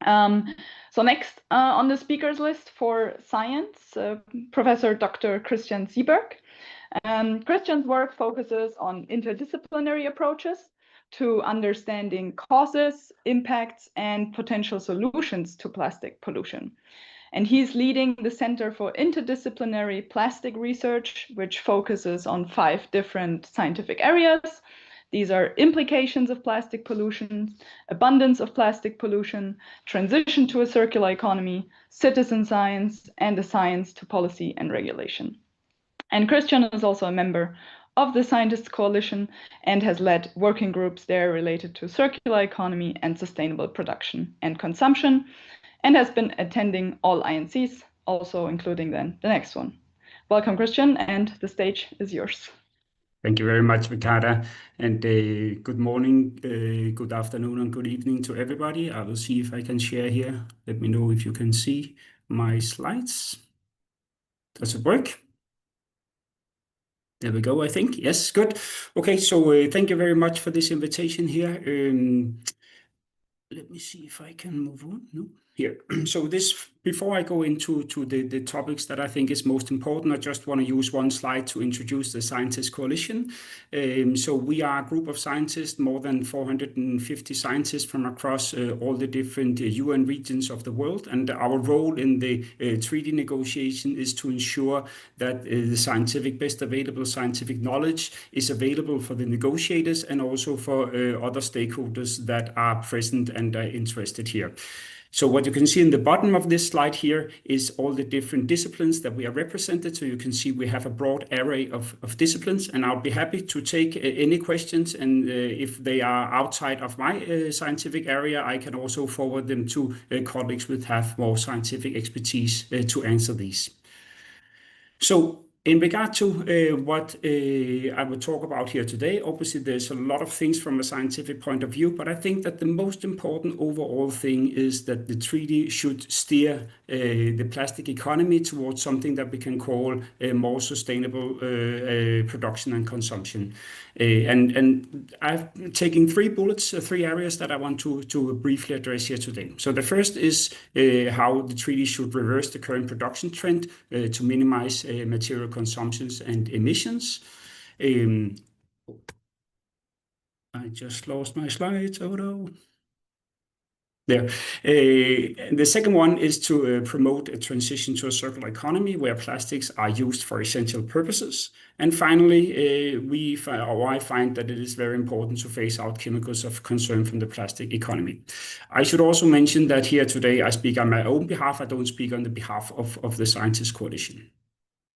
Speaker 1: So next on the speakers list for science, Professor Dr. Karine Siegwart. Christian's work focuses on interdisciplinary approaches to understanding causes, impacts, and potential solutions to plastic pollution. And he's leading the Center for Interdisciplinary Plastic Research, which focuses on 5 different scientific areas. These are implications of plastic pollution, abundance of plastic pollution, transition to a circular economy, citizen science, and the science to policy and regulation. And Christian is also a member of the Scientists Coalition and has led working groups there related to circular economy and sustainable production and consumption, and has been attending all INCs, also including then the next one. Welcome, Christian, and the stage is yours.
Speaker 5: Thank you very much, Ricarda, and good morning, good afternoon, and good evening to everybody. I will see if I can share here. Let me know if you can see my slides. Does it work? There we go, I think. Yes, good. Okay, so thank you very much for this invitation here. let me see if I can move on. No, here. So this, before I go into the topics that I think is most important, I just want to use one slide to introduce the Scientist Coalition. So we are a group of scientists, more than 450 scientists from across all the different UN regions of the world. And our role in the treaty negotiation is to ensure that the best available scientific knowledge is available for the negotiators and also for other stakeholders that are present and are interested here. So what you can see in the bottom of this slide here is all the different disciplines that we are represented. So you can see we have a broad array of disciplines, and I'll be happy to take any questions. And if they are outside of my scientific area, I can also forward them to colleagues who have more scientific expertise to answer these. So in regard to what I will talk about here today, obviously there's a lot of things from a scientific point of view, but I think that the most important overall thing is that the treaty should steer the plastic economy towards something that we can call a more sustainable production and consumption. And I've taken 3 bullets, 3 areas that I want to briefly address here today. So the first is how the treaty should reverse the current production trend to minimize material consumptions and emissions. I just lost my slides, Odo. There. The second one is to promote a transition to a circular economy where plastics are used for essential purposes. And finally, I find that it is very important to phase out chemicals of concern from the plastic economy. I should also mention that here today I speak on my own behalf. I don't speak on the behalf of the Scientist Coalition.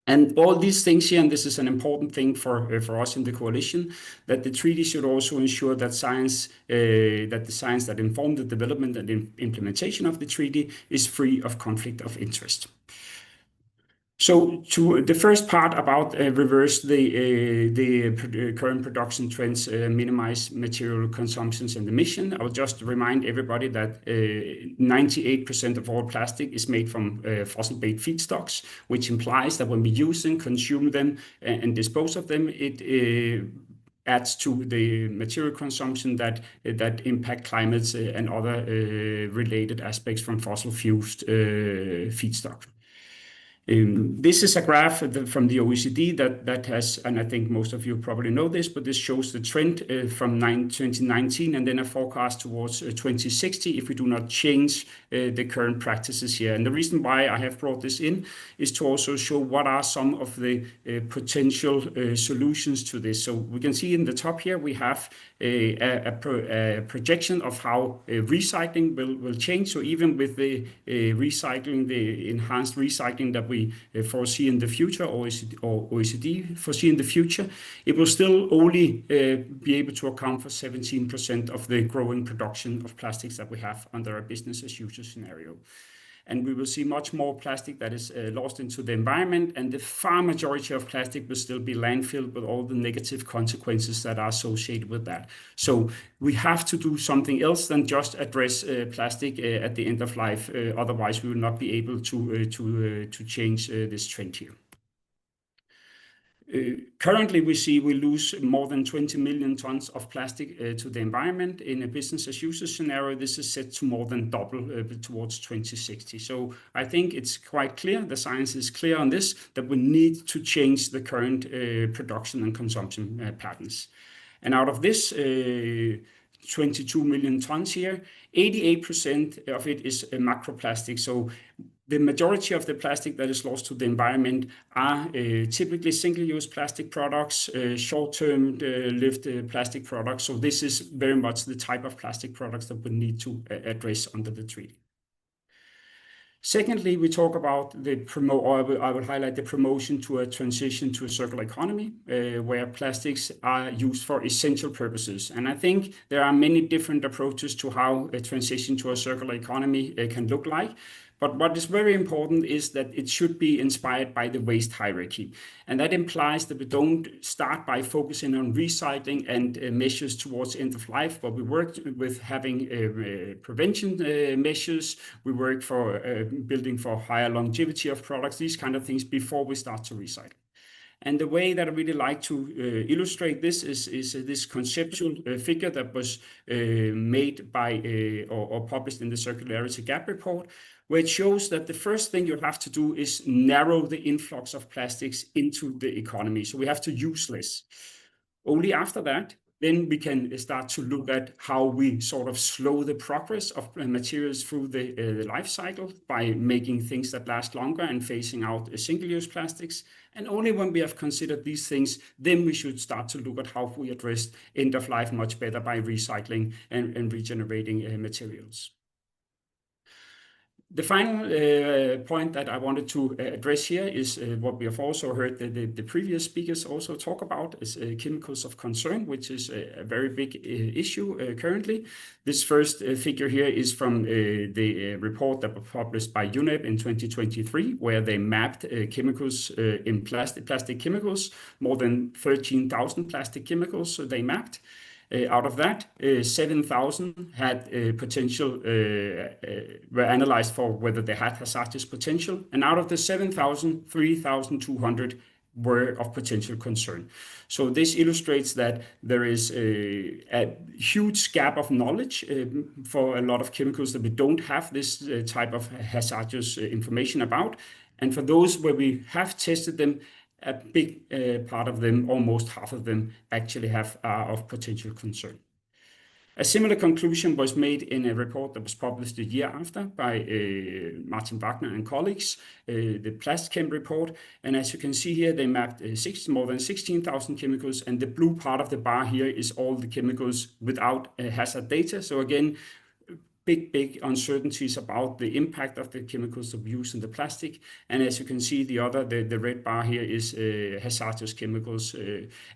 Speaker 5: And all these things here, and this is an important thing for us in the coalition, that the treaty should also ensure that the science that informs the development and implementation of the treaty is free of conflict of interest. So to the first part about reverse the current production trends, minimize material consumptions and emission, I will just remind everybody that 98% of all plastic is made from fossil-based feedstocks, which implies that when we use them, consume them, and dispose of them, it adds to the material consumption that impact climates and other related aspects from fossil-fused feedstock. This is a graph from the OECD that has, and I think most of you probably know this, but this shows the trend from 2019 and then a forecast towards 2060 if we do not change the current practices here. And the reason why I have brought this in is to also show what are some of the potential solutions to this. So we can see in the top here we have a projection of how recycling will change. So even with the recycling, the enhanced recycling that we foresee in the future, or OECD foresee in the future, it will still only be able to account for 17% of the growing production of plastics that we have under a business as usual scenario. And we will see much more plastic that is lost into the environment, and the far majority of plastic will still be landfilled with all the negative consequences that are associated with that. So we have to do something else than just address plastic at the end of life. Otherwise, we will not be able to change this trend here. Currently, we lose more than 20 million tons of plastic to the environment. In a business as usual scenario, this is set to more than double towards 2060. So I think it's quite clear, the science is clear on this, that we need to change the current production and consumption patterns. And out of this 22 million tons here, 88% of it is macroplastic. So the majority of the plastic that is lost to the environment are typically single-use plastic products, short-term lived plastic products. So this is very much the type of plastic products that we need to address under the treaty. Secondly, we talk about I will highlight the promotion to a transition to a circular economy where plastics are used for essential purposes. And I think there are many different approaches to how a transition to a circular economy can look like. But what is very important is that it should be inspired by the waste hierarchy. And that implies that we don't start by focusing on recycling and measures towards end of life, but we work with having prevention measures. We work for building for higher longevity of products, these kind of things before we start to recycle. And the way that I really like to illustrate this is this conceptual figure that was made by or published in the Circularity Gap Report, where it shows that the first thing you have to do is narrow the influx of plastics into the economy. So we have to use less. Only after that, then we can start to look at how we sort of slow the progress of materials through the life cycle by making things that last longer and phasing out single-use plastics. And only when we have considered these things, then we should start to look at how we address end of life much better by recycling and regenerating materials. The final point that I wanted to address here is what we have also heard the previous speakers also talk about is chemicals of concern, which is a very big issue currently. This first figure here is from the report that was published by UNEP in 2023, where they mapped chemicals in plastic chemicals, more than 13,000 plastic chemicals they mapped. Out of that, 7,000 had potential, were analyzed for whether they had hazardous potential. And out of the 7,000, 3,200 were of potential concern. So this illustrates that there is a huge gap of knowledge for a lot of chemicals that we don't have this type of hazardous information about. And for those where we have tested them, a big part of them, almost half of them, actually are of potential concern. A similar conclusion was made in a report that was published a year after by Martin Wagner and colleagues, the PlastChem report. And as you can see here, they mapped more than 16,000 chemicals, and the blue part of the bar here is all the chemicals without hazard data. So again, big uncertainties about the impact of the chemicals that we use in the plastic. And as you can see, the red bar here is hazardous chemicals,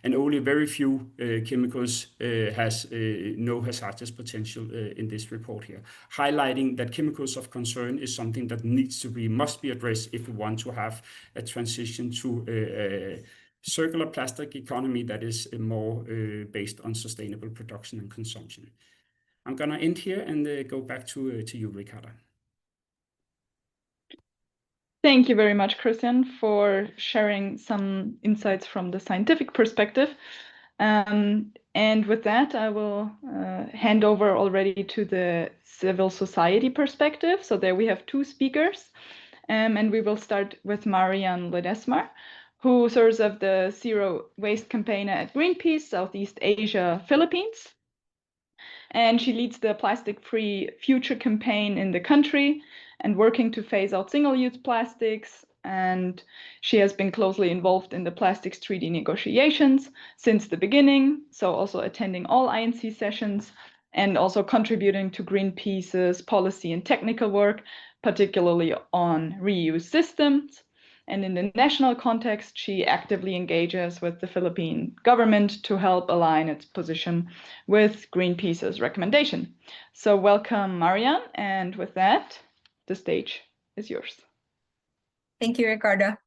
Speaker 5: and only very few chemicals has no hazardous potential in this report here, highlighting that chemicals of concern is something that must be addressed if we want to have a transition to a circular plastic economy that is more based on sustainable production and consumption. I'm going to end here and go back to you, Ricarda.
Speaker 1: Thank you very much, Christian, for sharing some insights from the scientific perspective. And with that, I will hand over already to the civil society perspective. So there we have two speakers, and we will start with Marianne Ledesma, who serves as the Zero Waste Campaigner at Greenpeace, Southeast Asia, Philippines. And she leads the Plastic-Free Future campaign in the country and working to phase out single-use plastics. And she has been closely involved in the plastics treaty negotiations since the beginning, so also attending all INC sessions and also contributing to Greenpeace's policy and technical work, particularly on reuse systems. And in the national context, she actively engages with the Philippine government to help align its position with Greenpeace's recommendation. So welcome, Marianne, and with that, the stage is yours.
Speaker 6: Thank you, Ricarda.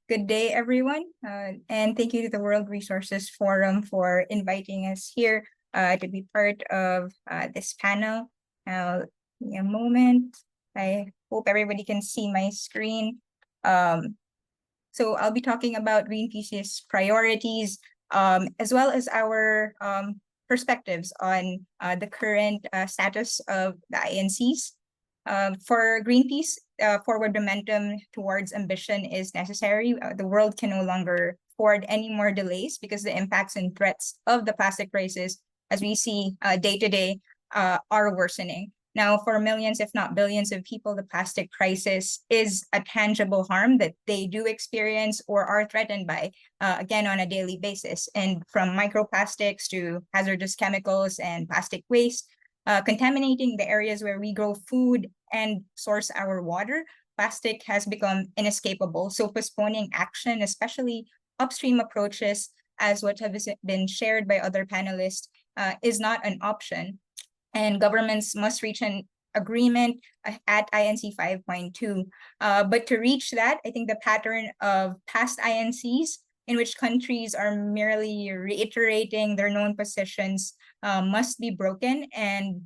Speaker 6: Good day, everyone, and thank you to the World Resources Forum for inviting us here to be part of this panel. Give me a moment. I hope everybody can see my screen. So I'll be talking about Greenpeace's priorities, as well as our perspectives on the current status of the INCs. For Greenpeace, forward momentum towards ambition is necessary. The world can no longer afford any more delays because the impacts and threats of the plastic crisis, as we see day to day, are worsening. Now, for millions, if not billions of people, the plastic crisis is a tangible harm that they do experience or are threatened by, again, on a daily basis. And from microplastics to hazardous chemicals and plastic waste, contaminating the areas where we grow food and source our water, plastic has become inescapable. So postponing action, especially upstream approaches, as what have been shared by other panelists, is not an option. And governments must reach an agreement at INC-5.2. But to reach that, I think the pattern of past INCs in which countries are merely reiterating their known positions must be broken. And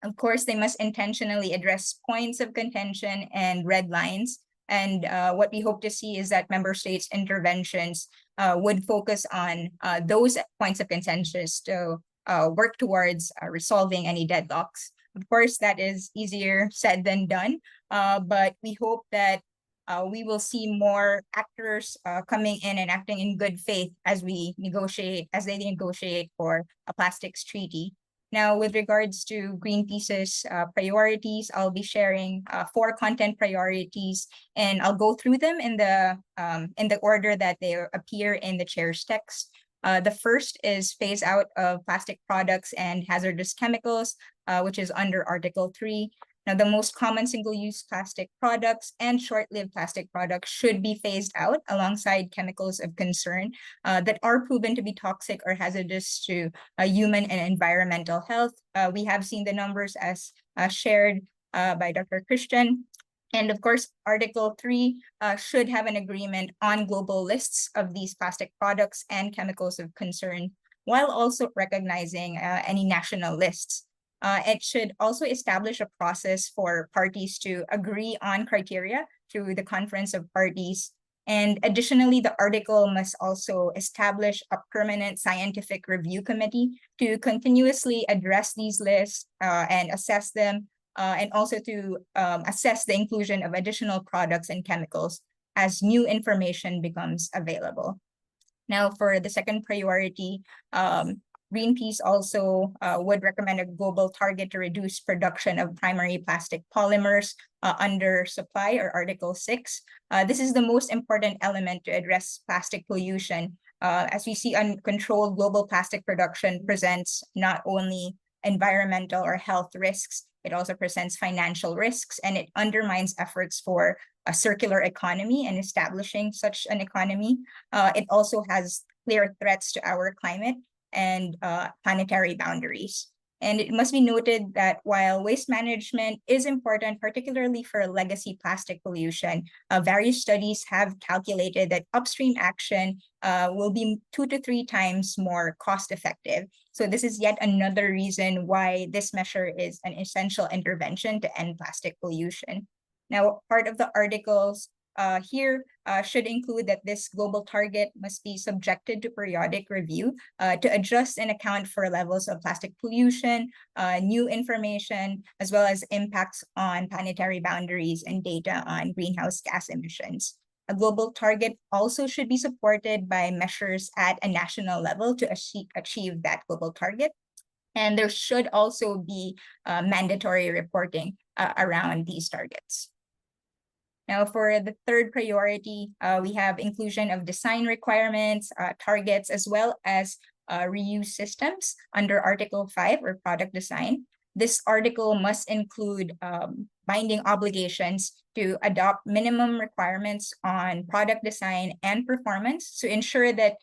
Speaker 6: of course, they must intentionally address points of contention and red lines. And what we hope to see is that member states' interventions would focus on those points of consensus to work towards resolving any deadlocks. Of course, that is easier said than done, but we hope that we will see more actors coming in and acting in good faith as they negotiate for a plastics treaty. Now, with regards to Greenpeace's priorities, I'll be sharing 4 content priorities, and I'll go through them in the order that they appear in the chair's text. The first is phase out of plastic products and hazardous chemicals, which is under Article 3. Now, the most common single-use plastic products and short-lived plastic products should be phased out alongside chemicals of concern that are proven to be toxic or hazardous to human and environmental health. We have seen the numbers as shared by Dr. Christian. And of course, Article 3 should have an agreement on global lists of these plastic products and chemicals of concern, while also recognizing any national lists. It should also establish a process for parties to agree on criteria through the Conference of Parties. And additionally, the article must also establish a permanent scientific review committee to continuously address these lists and assess them, and also to assess the inclusion of additional products and chemicals as new information becomes available. Now, for the second priority, Greenpeace also would recommend a global target to reduce production of primary plastic polymers under supply, or Article 6. This is the most important element to address plastic pollution. As we see, uncontrolled global plastic production presents not only environmental or health risks, it also presents financial risks, and it undermines efforts for a circular economy and establishing such an economy. It also has clear threats to our climate and planetary boundaries. And it must be noted that while waste management is important, particularly for legacy plastic pollution, various studies have calculated that upstream action will be 2 to 3 times more cost effective. So this is yet another reason why this measure is an essential intervention to end plastic pollution. Now, part of the articles here should include that this global target must be subjected to periodic review to adjust and account for levels of plastic pollution, new information, as well as impacts on planetary boundaries and data on greenhouse gas emissions. A global target also should be supported by measures at a national level to achieve that global target. And there should also be mandatory reporting around these targets. Now, for the third priority, we have inclusion of design requirements, targets, as well as reuse systems under Article 5, or product design. This article must include binding obligations to adopt minimum requirements on product design and performance to ensure that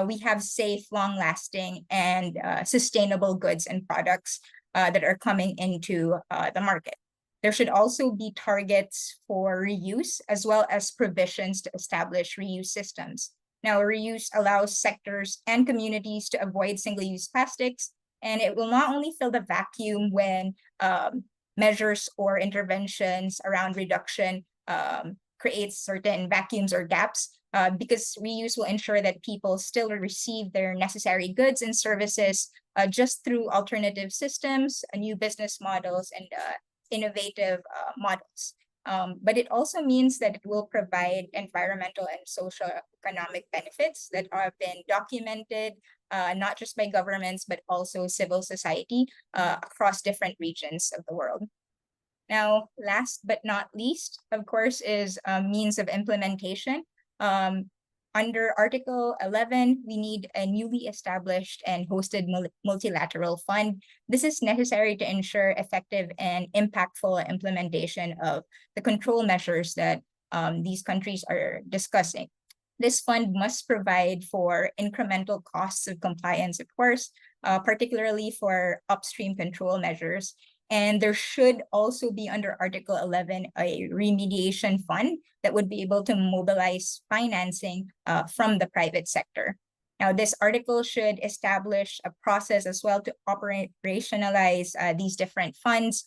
Speaker 6: we have safe, long-lasting, and sustainable goods and products that are coming into the market. There should also be targets for reuse, as well as provisions to establish reuse systems. Now, reuse allows sectors and communities to avoid single-use plastics, and it will not only fill the vacuum when measures or interventions around reduction creates certain vacuums or gaps, because reuse will ensure that people still receive their necessary goods and services just through alternative systems, new business models, and innovative models. But it also means that it will provide environmental and socio-economic benefits that have been documented not just by governments, but also civil society across different regions of the world. Now, last but not least, of course, is means of implementation. Under Article 11, we need a newly established and hosted multilateral fund. This is necessary to ensure effective and impactful implementation of the control measures that these countries are discussing. This fund must provide for incremental costs of compliance, of course, particularly for upstream control measures. And there should also be, under Article 11, a remediation fund that would be able to mobilize financing from the private sector. Now, this article should establish a process as well to operationalize these different funds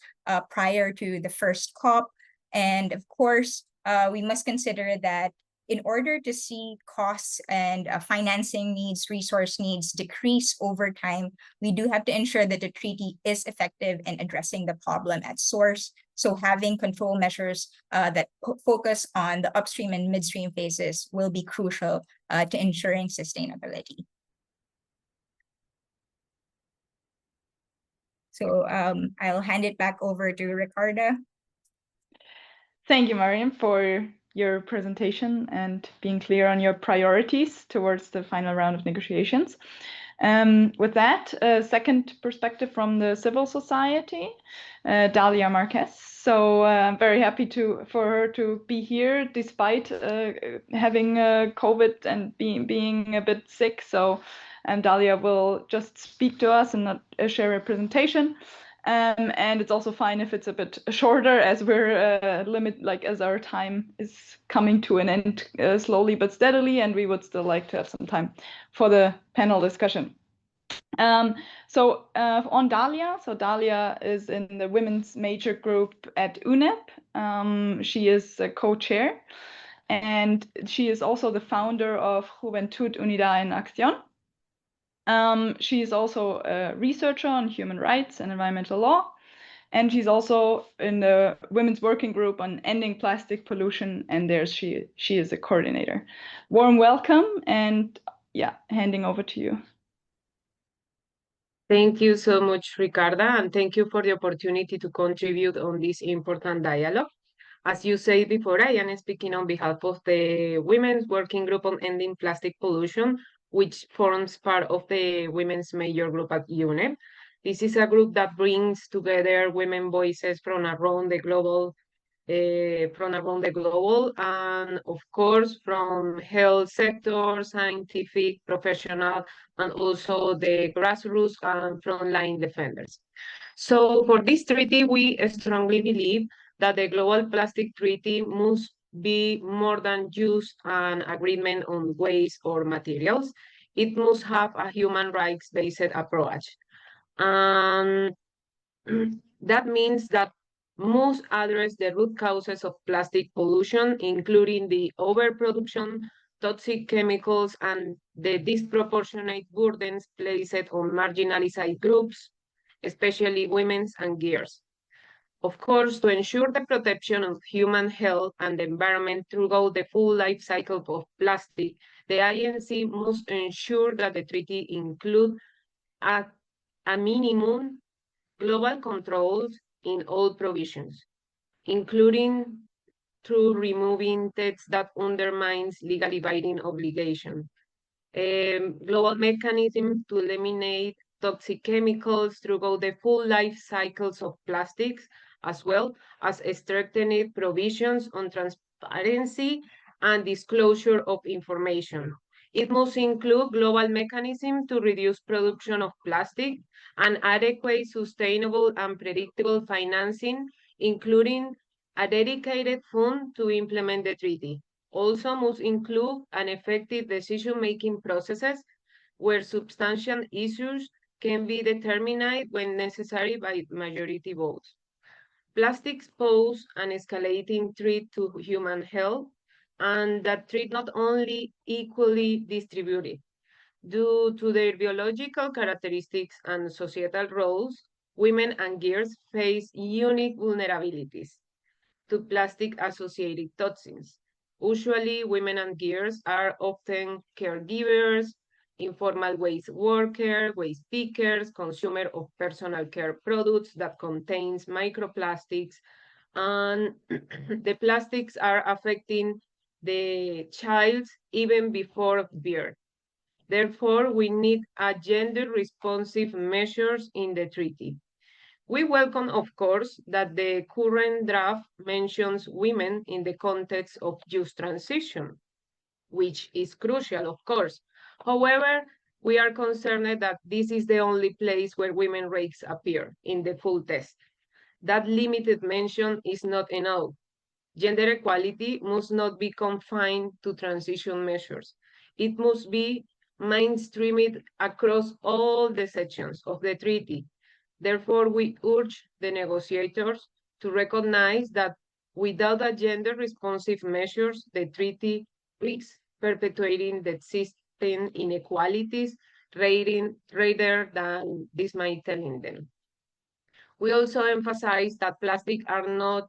Speaker 6: prior to the first COP. And of course, we must consider that in order to see costs and financing needs, resource needs decrease over time, we do have to ensure that the treaty is effective in addressing the problem at source. So having control measures that focus on the upstream and midstream phases will be crucial to ensuring sustainability. So I'll hand it back over to Ricarda.
Speaker 1: Thank you, Mariam, for your presentation and being clear on your priorities towards the final round of negotiations. With that, second perspective from the civil society, Dalia Marquez. So I'm very happy for her to be here despite having COVID and being a bit sick. So Dalia will just speak to us and not share a presentation. And it's also fine if it's a bit shorter, as we're as our time is coming to an end slowly but steadily, and we would still like to have some time for the panel discussion. On Dalia, so Dalia is in the women's major group at UNEP. She is a co-chair, and she is also the founder of Juventud Unida en Acción. She is also a researcher on human rights and environmental law, and she's also in the Women's Working Group on Ending Plastic Pollution, and there she is a coordinator. Warm welcome, and yeah, handing over to you.
Speaker 7: Thank you so much, Ricarda, and thank you for the opportunity to contribute on this important dialogue. As you said before, I am speaking on behalf of the Women's Working Group on Ending Plastic Pollution, which forms part of the Women's Major Group at UNEP. This is a group that brings together women voices from around the global, and of course from health sector, scientific, professional, and also the grassroots and frontline defenders. So for this treaty, we strongly believe that the Global Plastic Treaty must be more than just an agreement on waste or materials. It must have a human rights-based approach. And that means that must address the root causes of plastic pollution, including the overproduction, toxic chemicals, and the disproportionate burdens placed on marginalized groups, especially women and girls. Of course, to ensure the protection of human health and the environment throughout the full life cycle of plastic, the INC must ensure that the treaty includes a minimum global controls in all provisions, including through removing text that undermines legally binding obligation. Global mechanism to eliminate toxic chemicals throughout the full life cycles of plastics, as well as strengthened provisions on transparency and disclosure of information. It must include global mechanism to reduce production of plastic and adequate, sustainable, and predictable financing, including a dedicated fund to implement the treaty. Also must include an effective decision-making processes where substantial issues can be determined when necessary by majority votes. Plastics pose an escalating threat to human health, and that threat not only equally distributed. Due to their biological characteristics and societal roles, women and girls face unique vulnerabilities to plastic-associated toxins. Usually, women and girls are often caregivers, informal waste workers, waste pickers, consumer of personal care products that contains microplastics, and the plastics are affecting the child even before birth. Therefore, we need a gender-responsive measures in the treaty. We welcome, of course, that the current draft mentions women in the context of just transition, which is crucial, of course. However, we are concerned that this is the only place where women rates appear in the full text. That limited mention is not enough. Gender equality must not be confined to transition measures. It must be mainstreamed across all the sections of the treaty. Therefore, we urge the negotiators to recognize that Without a gender-responsive measures, the treaty risks perpetuating the existing inequalities rather than dismantling them. We also emphasize that plastics are not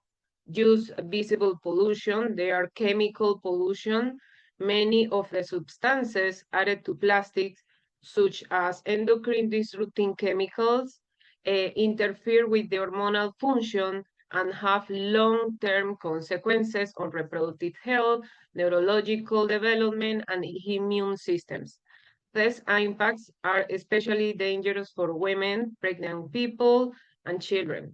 Speaker 7: just visible pollution, they are chemical pollution. Many of the substances added to plastics, such as endocrine disrupting chemicals, interfere with the hormonal function and have long-term consequences on reproductive health, neurological development, and immune systems. These impacts are especially dangerous for women, pregnant people, and children.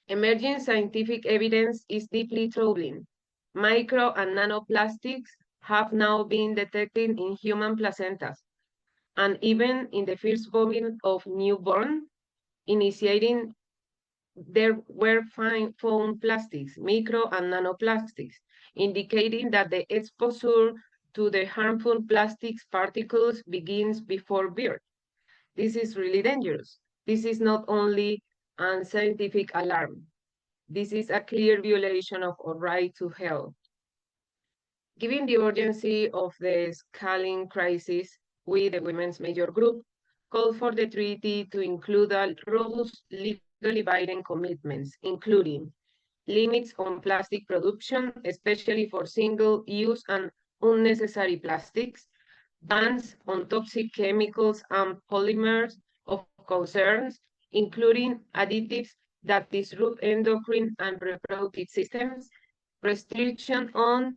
Speaker 7: Emerging scientific evidence is deeply troubling. Micro and nanoplastics have now been detected in human placentas, and even in the first bovine of newborn, initiating there were found plastics, micro and nanoplastics, indicating that the exposure to the harmful plastics particles begins before birth. This is really dangerous. This is not only a scientific alarm. This is a clear violation of our right to health. Given the urgency of the scaling crisis, we, the Women's Major Group, call for the treaty to include a robust legally binding commitments, including limits on plastic production, especially for single-use and unnecessary plastics, bans on toxic chemicals and polymers of concerns, including additives that disrupt endocrine and reproductive systems, restriction on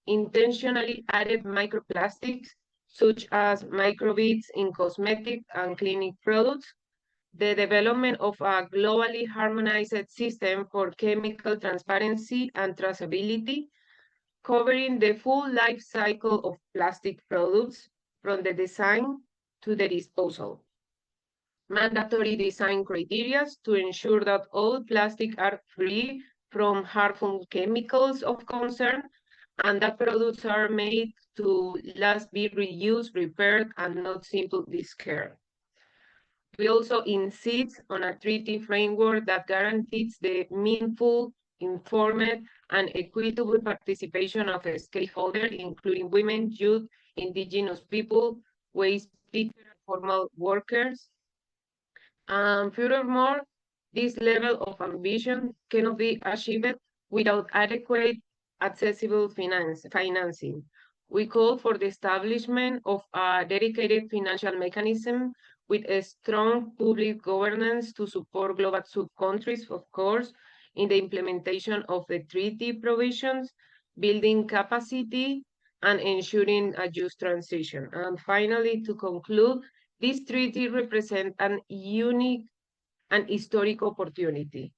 Speaker 7: intentionally added microplastics, such as microbeads in cosmetic and clinic products, the development of a globally harmonized system for chemical transparency and traceability, covering the full life cycle of plastic products from the design to the disposal. Mandatory design criteria to ensure that all plastics are free from harmful chemicals of concern and that products are made to last be reused, repaired, and not simply discarded. We also insist on a treaty framework that guarantees the meaningful, informed, and equitable participation of stakeholders, including women, youth, indigenous people, waste pickers, and formal workers. Furthermore, this level of ambition cannot be achieved without adequate, accessible financing. We call for the establishment of a dedicated financial mechanism with a strong public governance to support global sub-countries, of course, in the implementation of the treaty provisions, building capacity, and ensuring a just transition. And finally, to conclude, this treaty represents an unique and historic opportunity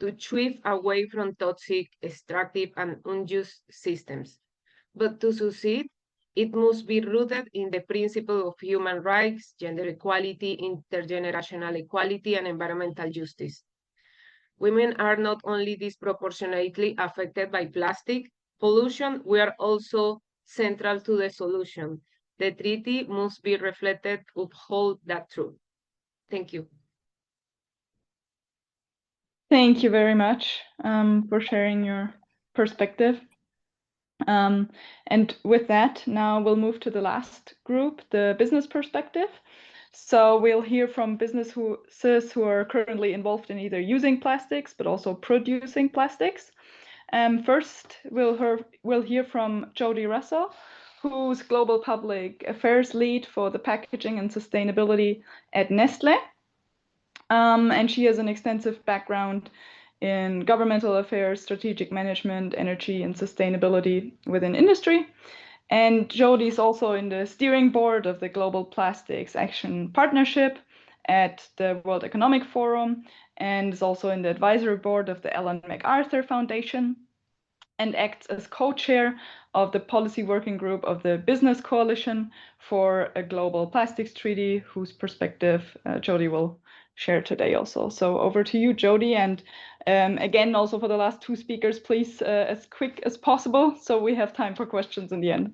Speaker 7: to shift away from toxic, extractive, and unjust systems. But to succeed, it must be rooted in the principle of human rights, gender equality, intergenerational equality, and environmental justice. Women are not only disproportionately affected by plastic pollution, we are also central to the solution. The treaty must be reflected to uphold that truth. Thank you.
Speaker 1: Thank you very much for sharing your perspective. And with that, now we'll move to the last group, the business perspective. So we'll hear from businesses who are currently involved in either using plastics, but also producing plastics. First, we'll hear from Jody Russell, who's Global Public Affairs Lead for the Packaging and Sustainability at Nestlé. And she has an extensive background in governmental affairs, strategic management, energy, and sustainability within industry. And Jody is also in the steering board of the Global Plastics Action Partnership at the World Economic Forum, and is also in the advisory board of the Ellen MacArthur Foundation, and acts as co-chair of the policy working group of the Business Coalition for a Global Plastics Treaty, whose perspective Jody will share today also. So over to you, Jody, and again, also for the last two speakers, please, as quick as possible, so we have time for questions in the end.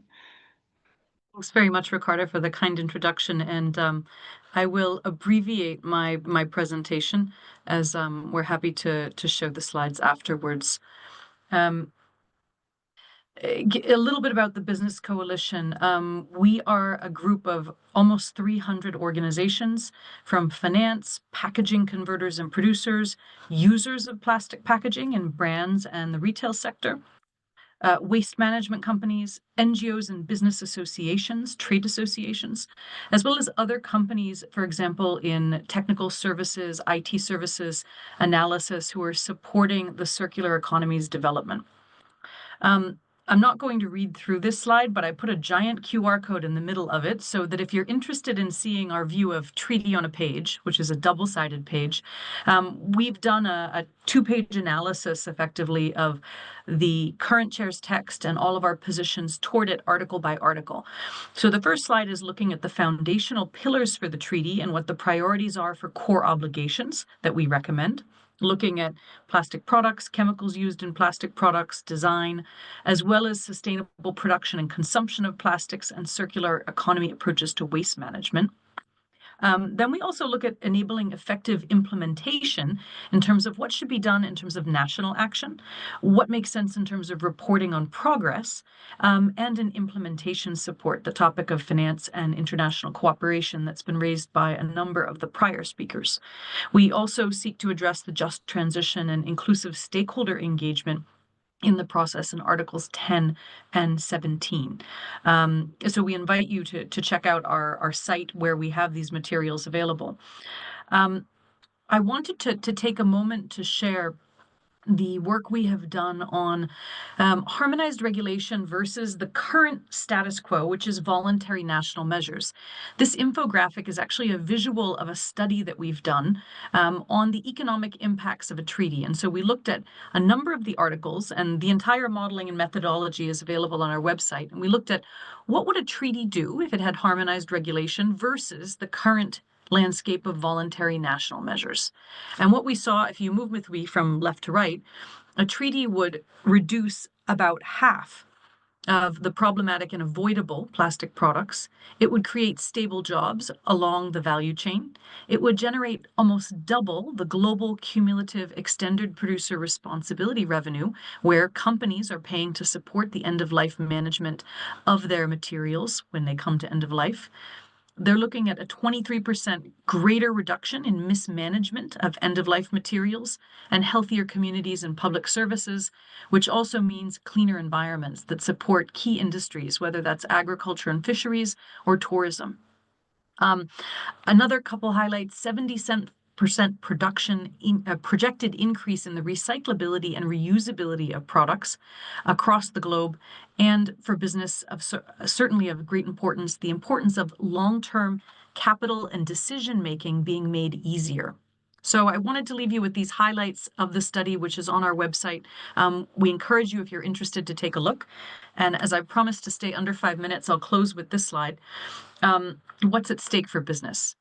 Speaker 8: Thanks very much, Ricardo, for the kind introduction, and I will abbreviate my presentation as we're happy to show the slides afterwards. A little bit about the Business Coalition. We are a group of almost 300 organizations, from finance, packaging converters and producers, users of plastic packaging in brands and the retail sector, waste management companies, NGOs and business associations, trade associations, as well as other companies, for example, in technical services, IT services, analysis, who are supporting the circular economy's development. I'm not going to read through this slide, but I put a giant QR code in the middle of it so that if you're interested in seeing our view of treaty on a page, which is a double-sided page, we've done a two-page analysis effectively of the current chair's text and all of our positions toward it article by article. So the first slide is looking at the foundational pillars for the treaty and what the priorities are for core obligations that we recommend, looking at plastic products, chemicals used in plastic products, design, as well as sustainable production and consumption of plastics and circular economy approaches to waste management. Then we also look at enabling effective implementation in terms of what should be done in terms of national action, what makes sense in terms of reporting on progress, and an implementation support, the topic of finance and international cooperation that's been raised by a number of the prior speakers. We also seek to address the just transition and inclusive stakeholder engagement in the process in Articles 10 and 17. So we invite you to check out our site where we have these materials available. I wanted to take a moment to share the work we have done on harmonized regulation versus the current status quo, which is voluntary national measures. This infographic is actually a visual of a study that we've done on the economic impacts of a treaty. And so we looked at a number of the articles, and the entire modeling and methodology is available on our website. And we looked at what would a treaty do if it had harmonized regulation versus the current landscape of voluntary national measures. And what we saw, if you move with me from left to right, a treaty would reduce about half of the problematic and avoidable plastic products. It would create stable jobs along the value chain. It would generate almost double the global cumulative extended producer responsibility revenue, where companies are paying to support the end-of-life management of their materials when they come to end of life. They're looking at a 23% greater reduction in mismanagement of end-of-life materials and healthier communities and public services, which also means cleaner environments that support key industries, whether that's agriculture and fisheries or tourism. Another couple highlights: 70% production projected increase in the recyclability and reusability of products across the globe, and for business certainly of great importance, the importance of long-term capital and decision-making being made easier. So I wanted to leave you with these highlights of the study, which is on our website. We encourage you, if you're interested, to take a look. And as I promised to stay under 5 minutes, I'll close with this slide. What's at stake for business?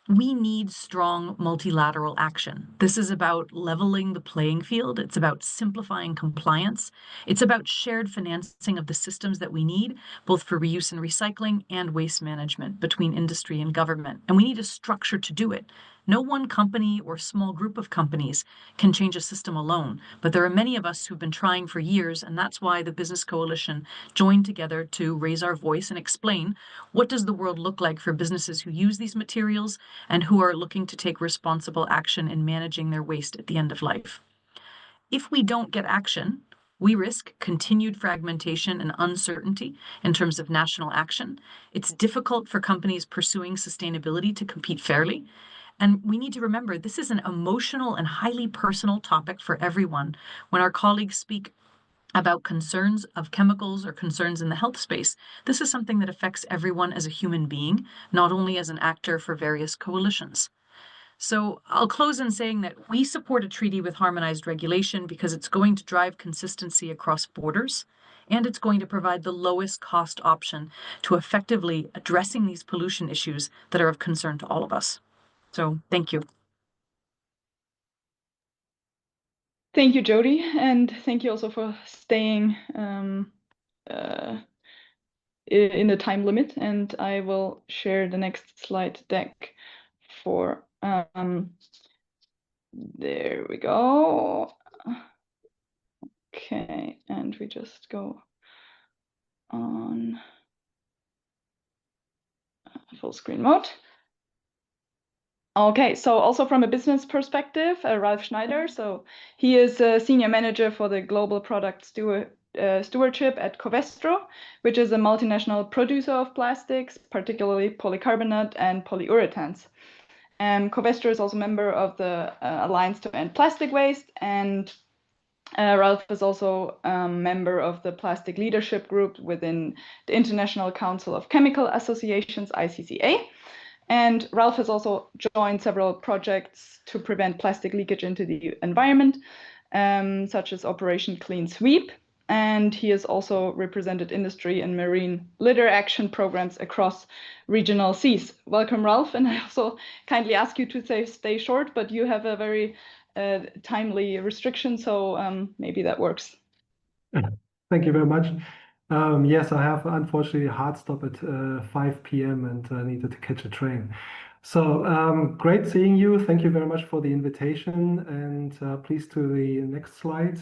Speaker 8: We need strong multilateral action. This is about leveling the playing field. It's about simplifying compliance. It's about shared financing of the systems that we need, both for reuse and recycling and waste management between industry and government. And we need a structure to do it. No one company or small group of companies can change a system alone, but there are many of us who've been trying for years, and that's why the Business Coalition joined together to raise our voice and explain what does the world look like for businesses who use these materials and who are looking to take responsible action in managing their waste at the end of life. If we don't get action, we risk continued fragmentation and uncertainty in terms of national action. It's difficult for companies pursuing sustainability to compete fairly. And we need to remember, this is an emotional and highly personal topic for everyone. When our colleagues speak about concerns of chemicals or concerns in the health space, this is something that affects everyone as a human being, not only as an actor for various coalitions. So I'll close in saying that we support a treaty with harmonized regulation because it's going to drive consistency across borders, and it's going to provide the lowest cost option to effectively addressing these pollution issues that are of concern to all of us. So thank you.
Speaker 1: Thank you, Jody, and thank you also for staying in the time limit. And I will share the next slide deck for, there we go. Okay, and we just go on full screen mode. Okay, so also from a business perspective, Ralf Schneider, so he is a senior manager for the global product stewardship at Covestro, which is a multinational producer of plastics, particularly polycarbonate and polyurethanes. Covestro is also a member of the Alliance to End Plastic Waste, and Ralf is also a member of the Plastic Leadership Group within the International Council of Chemical Associations, ICCA. And Ralf has also joined several projects to prevent plastic leakage into the environment, such as Operation Clean Sweep. And he has also represented industry and marine litter action programs across regional seas. Welcome, Ralf. And I also kindly ask you to stay short, but you have a very timely restriction, so maybe that works.
Speaker 9: Thank you very much. Yes, I have unfortunately a hard stop at 5 p.m. and I needed to catch a train. So great seeing you. Thank you very much for the invitation, and please to the next slide.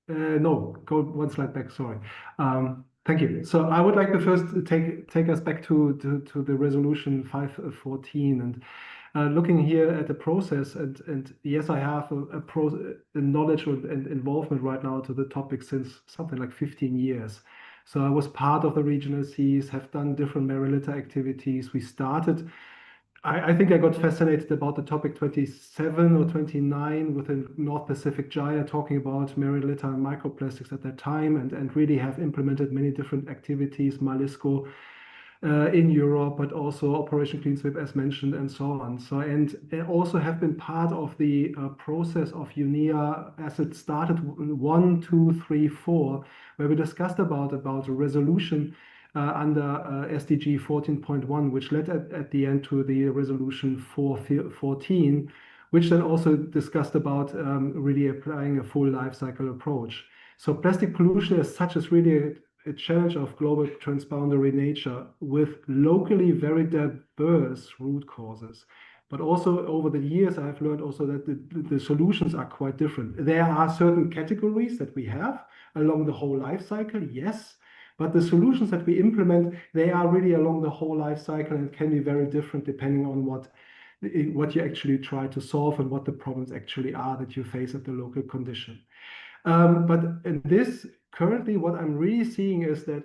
Speaker 9: No, go one slide back, sorry. Thank you. So I would like to first take us back to the resolution 514 and looking here at the process, and yes, I have a knowledge and involvement right now to the topic since something like 15 years. So I was part of the regional seas, have done different marine litter activities. We started, I think I got fascinated about the topic 27 or 29 within North Pacific Gyre, talking about marine litter and microplastics at that time, and really have implemented many different activities, Malisco, in Europe, but also Operation Clean Sweep, as mentioned, and so on. So, and also have been part of the process of UNEA as it started 1, 2, 3, 4, where we discussed about a resolution under SDG 14.1, which led at the end to the resolution 414, which then also discussed about really applying a full life cycle approach. So plastic pollution as such is really a challenge of global transboundary nature with locally very diverse root causes. But also over the years, I've learned also that the solutions are quite different. There are certain categories that we have along the whole life cycle, yes, but the solutions that we implement, they are really along the whole life cycle and can be very different depending on what you actually try to solve and what the problems actually are that you face at the local condition. But in this, currently, what I'm really seeing is that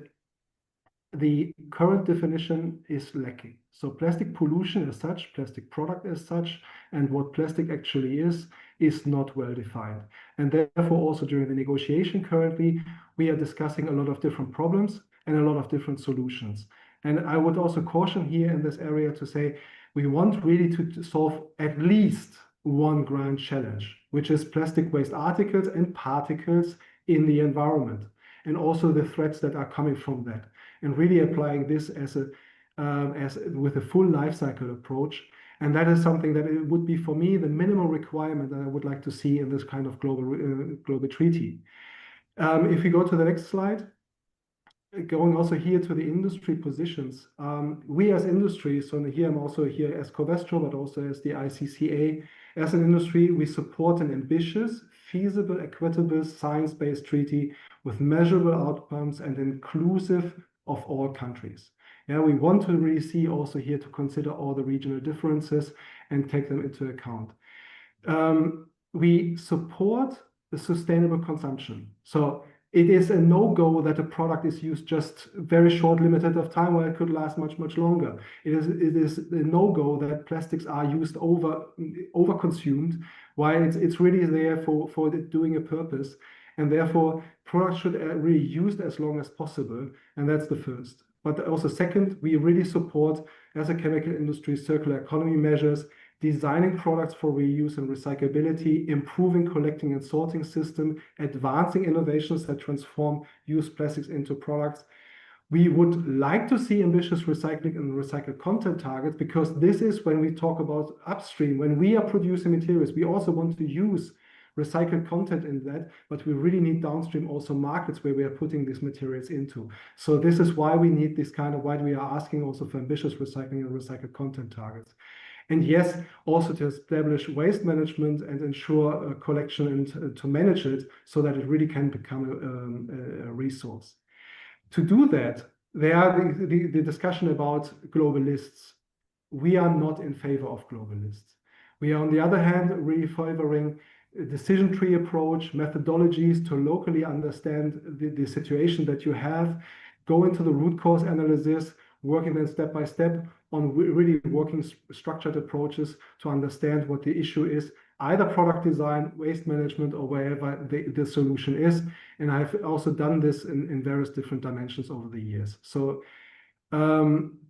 Speaker 9: the current definition is lacking. So plastic pollution as such, plastic product as such, and what plastic actually is not well defined. And therefore, also during the negotiation currently, we are discussing a lot of different problems and a lot of different solutions. And I would also caution here in this area to say, we want really to solve at least one grand challenge, which is plastic waste articles and particles in the environment, and also the threats that are coming from that, and really applying this with a full life cycle approach. And that is something that it would be for me the minimum requirement that I would like to see in this kind of global treaty. If we go to the next slide, going also here to the industry positions, we as industry, so here I'm also here as Covestro, but also as the ICCA, as an industry, we support an ambitious, feasible, equitable, science-based treaty with measurable outcomes and inclusive of all countries. Yeah, we want to really see also here to consider all the regional differences and take them into account. We support the sustainable consumption. So it is a no-go that a product is used just very short, limited of time, where it could last much, much longer. It is a no-go that plastics are used over-consumed, while it's really there for doing a purpose. And therefore, products should really used as long as possible. And that's the first. But also second, we really support, as a chemical industry, circular economy measures, designing products for reuse and recyclability, improving collecting and sorting system, advancing innovations that transform used plastics into products. We would like to see ambitious recycling and recycled content targets, because this is when we talk about upstream. When we are producing materials, we also want to use recycled content in that, but we really need downstream also markets where we are putting these materials into. So this is why we need this kind of, why we are asking also for ambitious recycling and recycled content targets. And yes, also to establish waste management and ensure collection and to manage it so that it really can become a resource. To do that, there are the discussion about global lists. We are not in favor of global lists. We are, on the other hand, really favoring a decision tree approach, methodologies to locally understand the situation that you have, go into the root cause analysis, working then step by step on really working structured approaches to understand what the issue is, either product design, waste management, or wherever the solution is. And I've also done this in various different dimensions over the years. So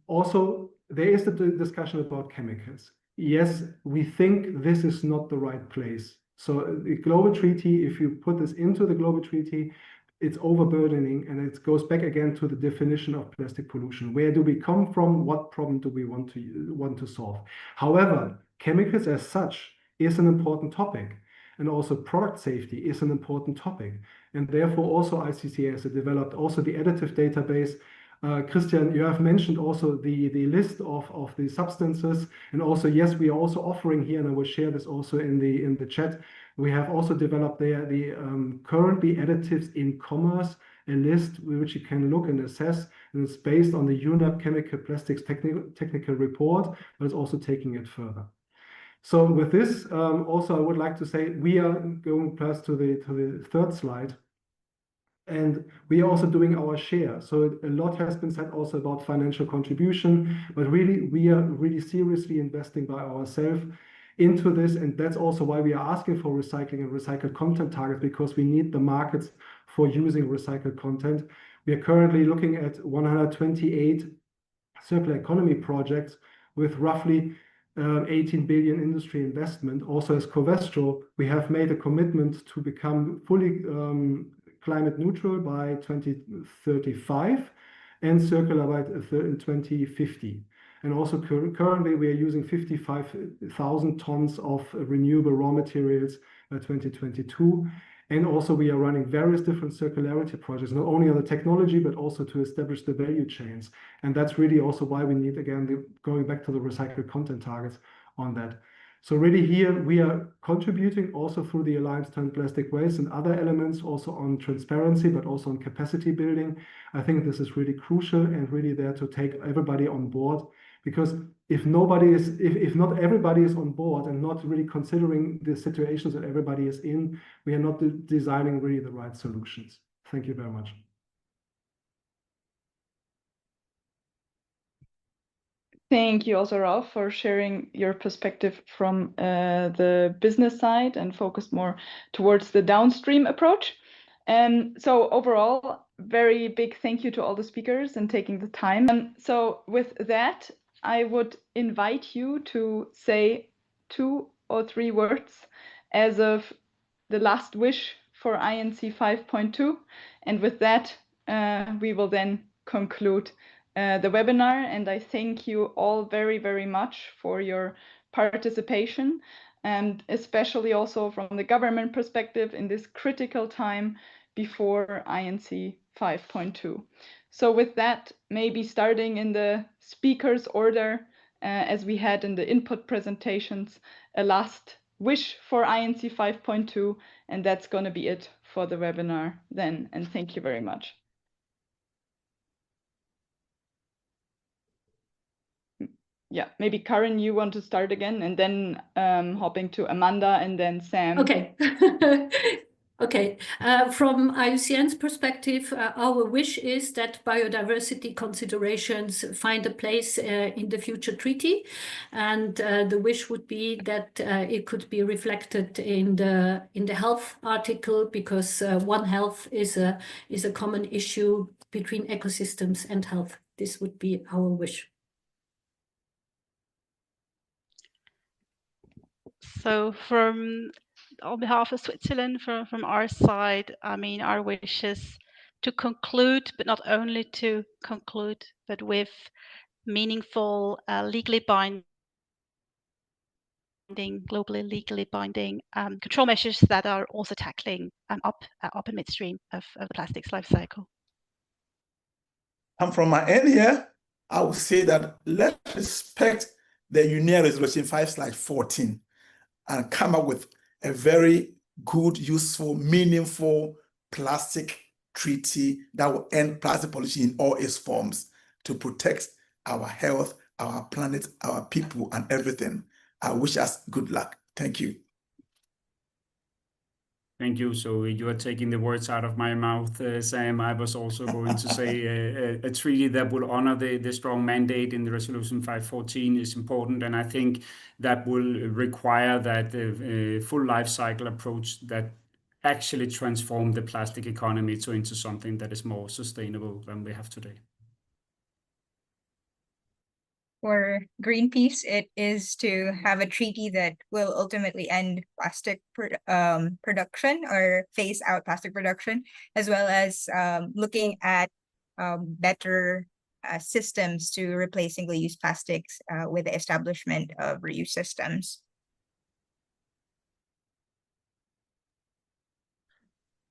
Speaker 9: also, there is the discussion about chemicals. Yes, we think this is not the right place. So the global treaty, if you put this into the global treaty, it's overburdening, and it goes back again to the definition of plastic pollution. Where do we come from? What problem do we want to solve? However, chemicals as such is an important topic, and also product safety is an important topic. And therefore also ICCS developed also the additive database. Christian, you have mentioned also the list of the substances, and also, yes, we are also offering here, and I will share this also in the chat. We have also developed there the currently additives in commerce, a list which you can look and assess, and it's based on the UNEP Chemical Plastics technical report, but it's also taking it further. So with this, also I would like to say we are going plus to the third slide. And we are also doing our share. So a lot has been said also about financial contribution, but really we are really seriously investing by ourselves into this. And that's also why we are asking for recycling and recycled content targets, because we need the markets for using recycled content. We are currently looking at 128 circular economy projects with roughly 18 billion industry investment. Also as Covestro, we have made a commitment to become fully climate neutral by 2035 and circular by 2050. And also currently we are using 55,000 tons of renewable raw materials by 2022. And also we are running various different circularity projects, not only on the technology, but also to establish the value chains. And that's really also why we need, again, going back to the recycled content targets on that. So really here we are contributing also through the Alliance to End Plastic Waste and other elements also on transparency, but also on capacity building. I think this is really crucial and really there to take everybody on board, because if not everybody is on board and not really considering the situations that everybody is in, we are not designing really the right solutions. Thank you very much.
Speaker 1: Thank you also, Ralph, for sharing your perspective from the business side and focus more towards the downstream approach. So overall, very big thank you to all the speakers and taking the time. So with that, I would invite you to say 2 or 3 words as of the last wish for INC 5.2. And with that, we will then conclude the webinar, and I thank you all very, very much for your participation, and especially also from the government perspective in this critical time before INC 5.2. So with that, maybe starting in the speakers order, as we had in the input presentations, a last wish for INC 5.2, and that's going to be it for the webinar then, and thank you very much. Yeah, maybe Karine, you want to start again, and then hopping to Amanda and then Sam.
Speaker 2: Okay. Okay. From IUCN's perspective, our wish is that biodiversity considerations find a place in the future treaty, and the wish would be that it could be reflected in the health article, because One Health is a common issue between ecosystems and health. This would be our wish.
Speaker 3: So on behalf of Switzerland, from our side, I mean, our wish is to conclude, but not only to conclude, but with meaningful, legally binding, globally legally binding control measures that are also tackling up and midstream of the plastics life cycle.
Speaker 4: And from my end here, I would say that let's respect the UN Resolution 5/14 and come up with a very good, useful, meaningful plastic treaty that will end plastic pollution in all its forms to protect our health, our planet, our people, and everything. I wish us good luck. Thank you.
Speaker 5: Thank you. So you are taking the words out of my mouth, Sam. I was also going to say a treaty that will honor the strong mandate in the Resolution 514 is important. And I think that will require that full life cycle approach that actually transform the plastic economy into something that is more sustainable than we have today.
Speaker 6: For Greenpeace, it is to have a treaty that will ultimately end plastic production or phase out plastic production, as well as looking at better systems to replace single-use plastics with the establishment of reuse systems.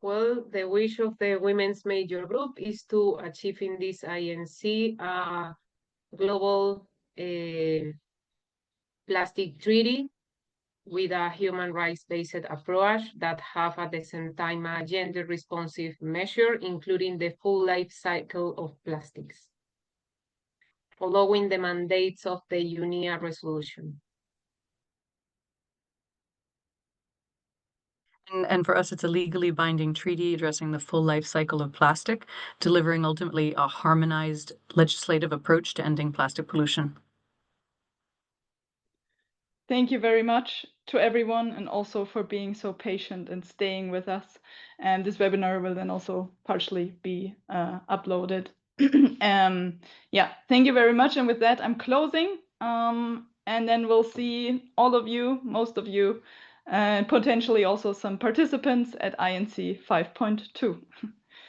Speaker 7: Well, the wish of the Women's Major Group is to achieve in this INC global plastic treaty with a human rights-based approach that have at the same time a gender-responsive measure, including the full life cycle of plastics, following the mandates of the UNEA resolution.
Speaker 8: And for us, it's a legally binding treaty addressing the full life cycle of plastic, delivering ultimately a harmonized legislative approach to ending plastic pollution.
Speaker 1: Thank you very much to everyone, and also for being so patient and staying with us. And this webinar will then also partially be uploaded. Yeah, thank you very much. And with that, I'm closing. And then we'll see all of you, most of you, and potentially also some participants at INC 5.2.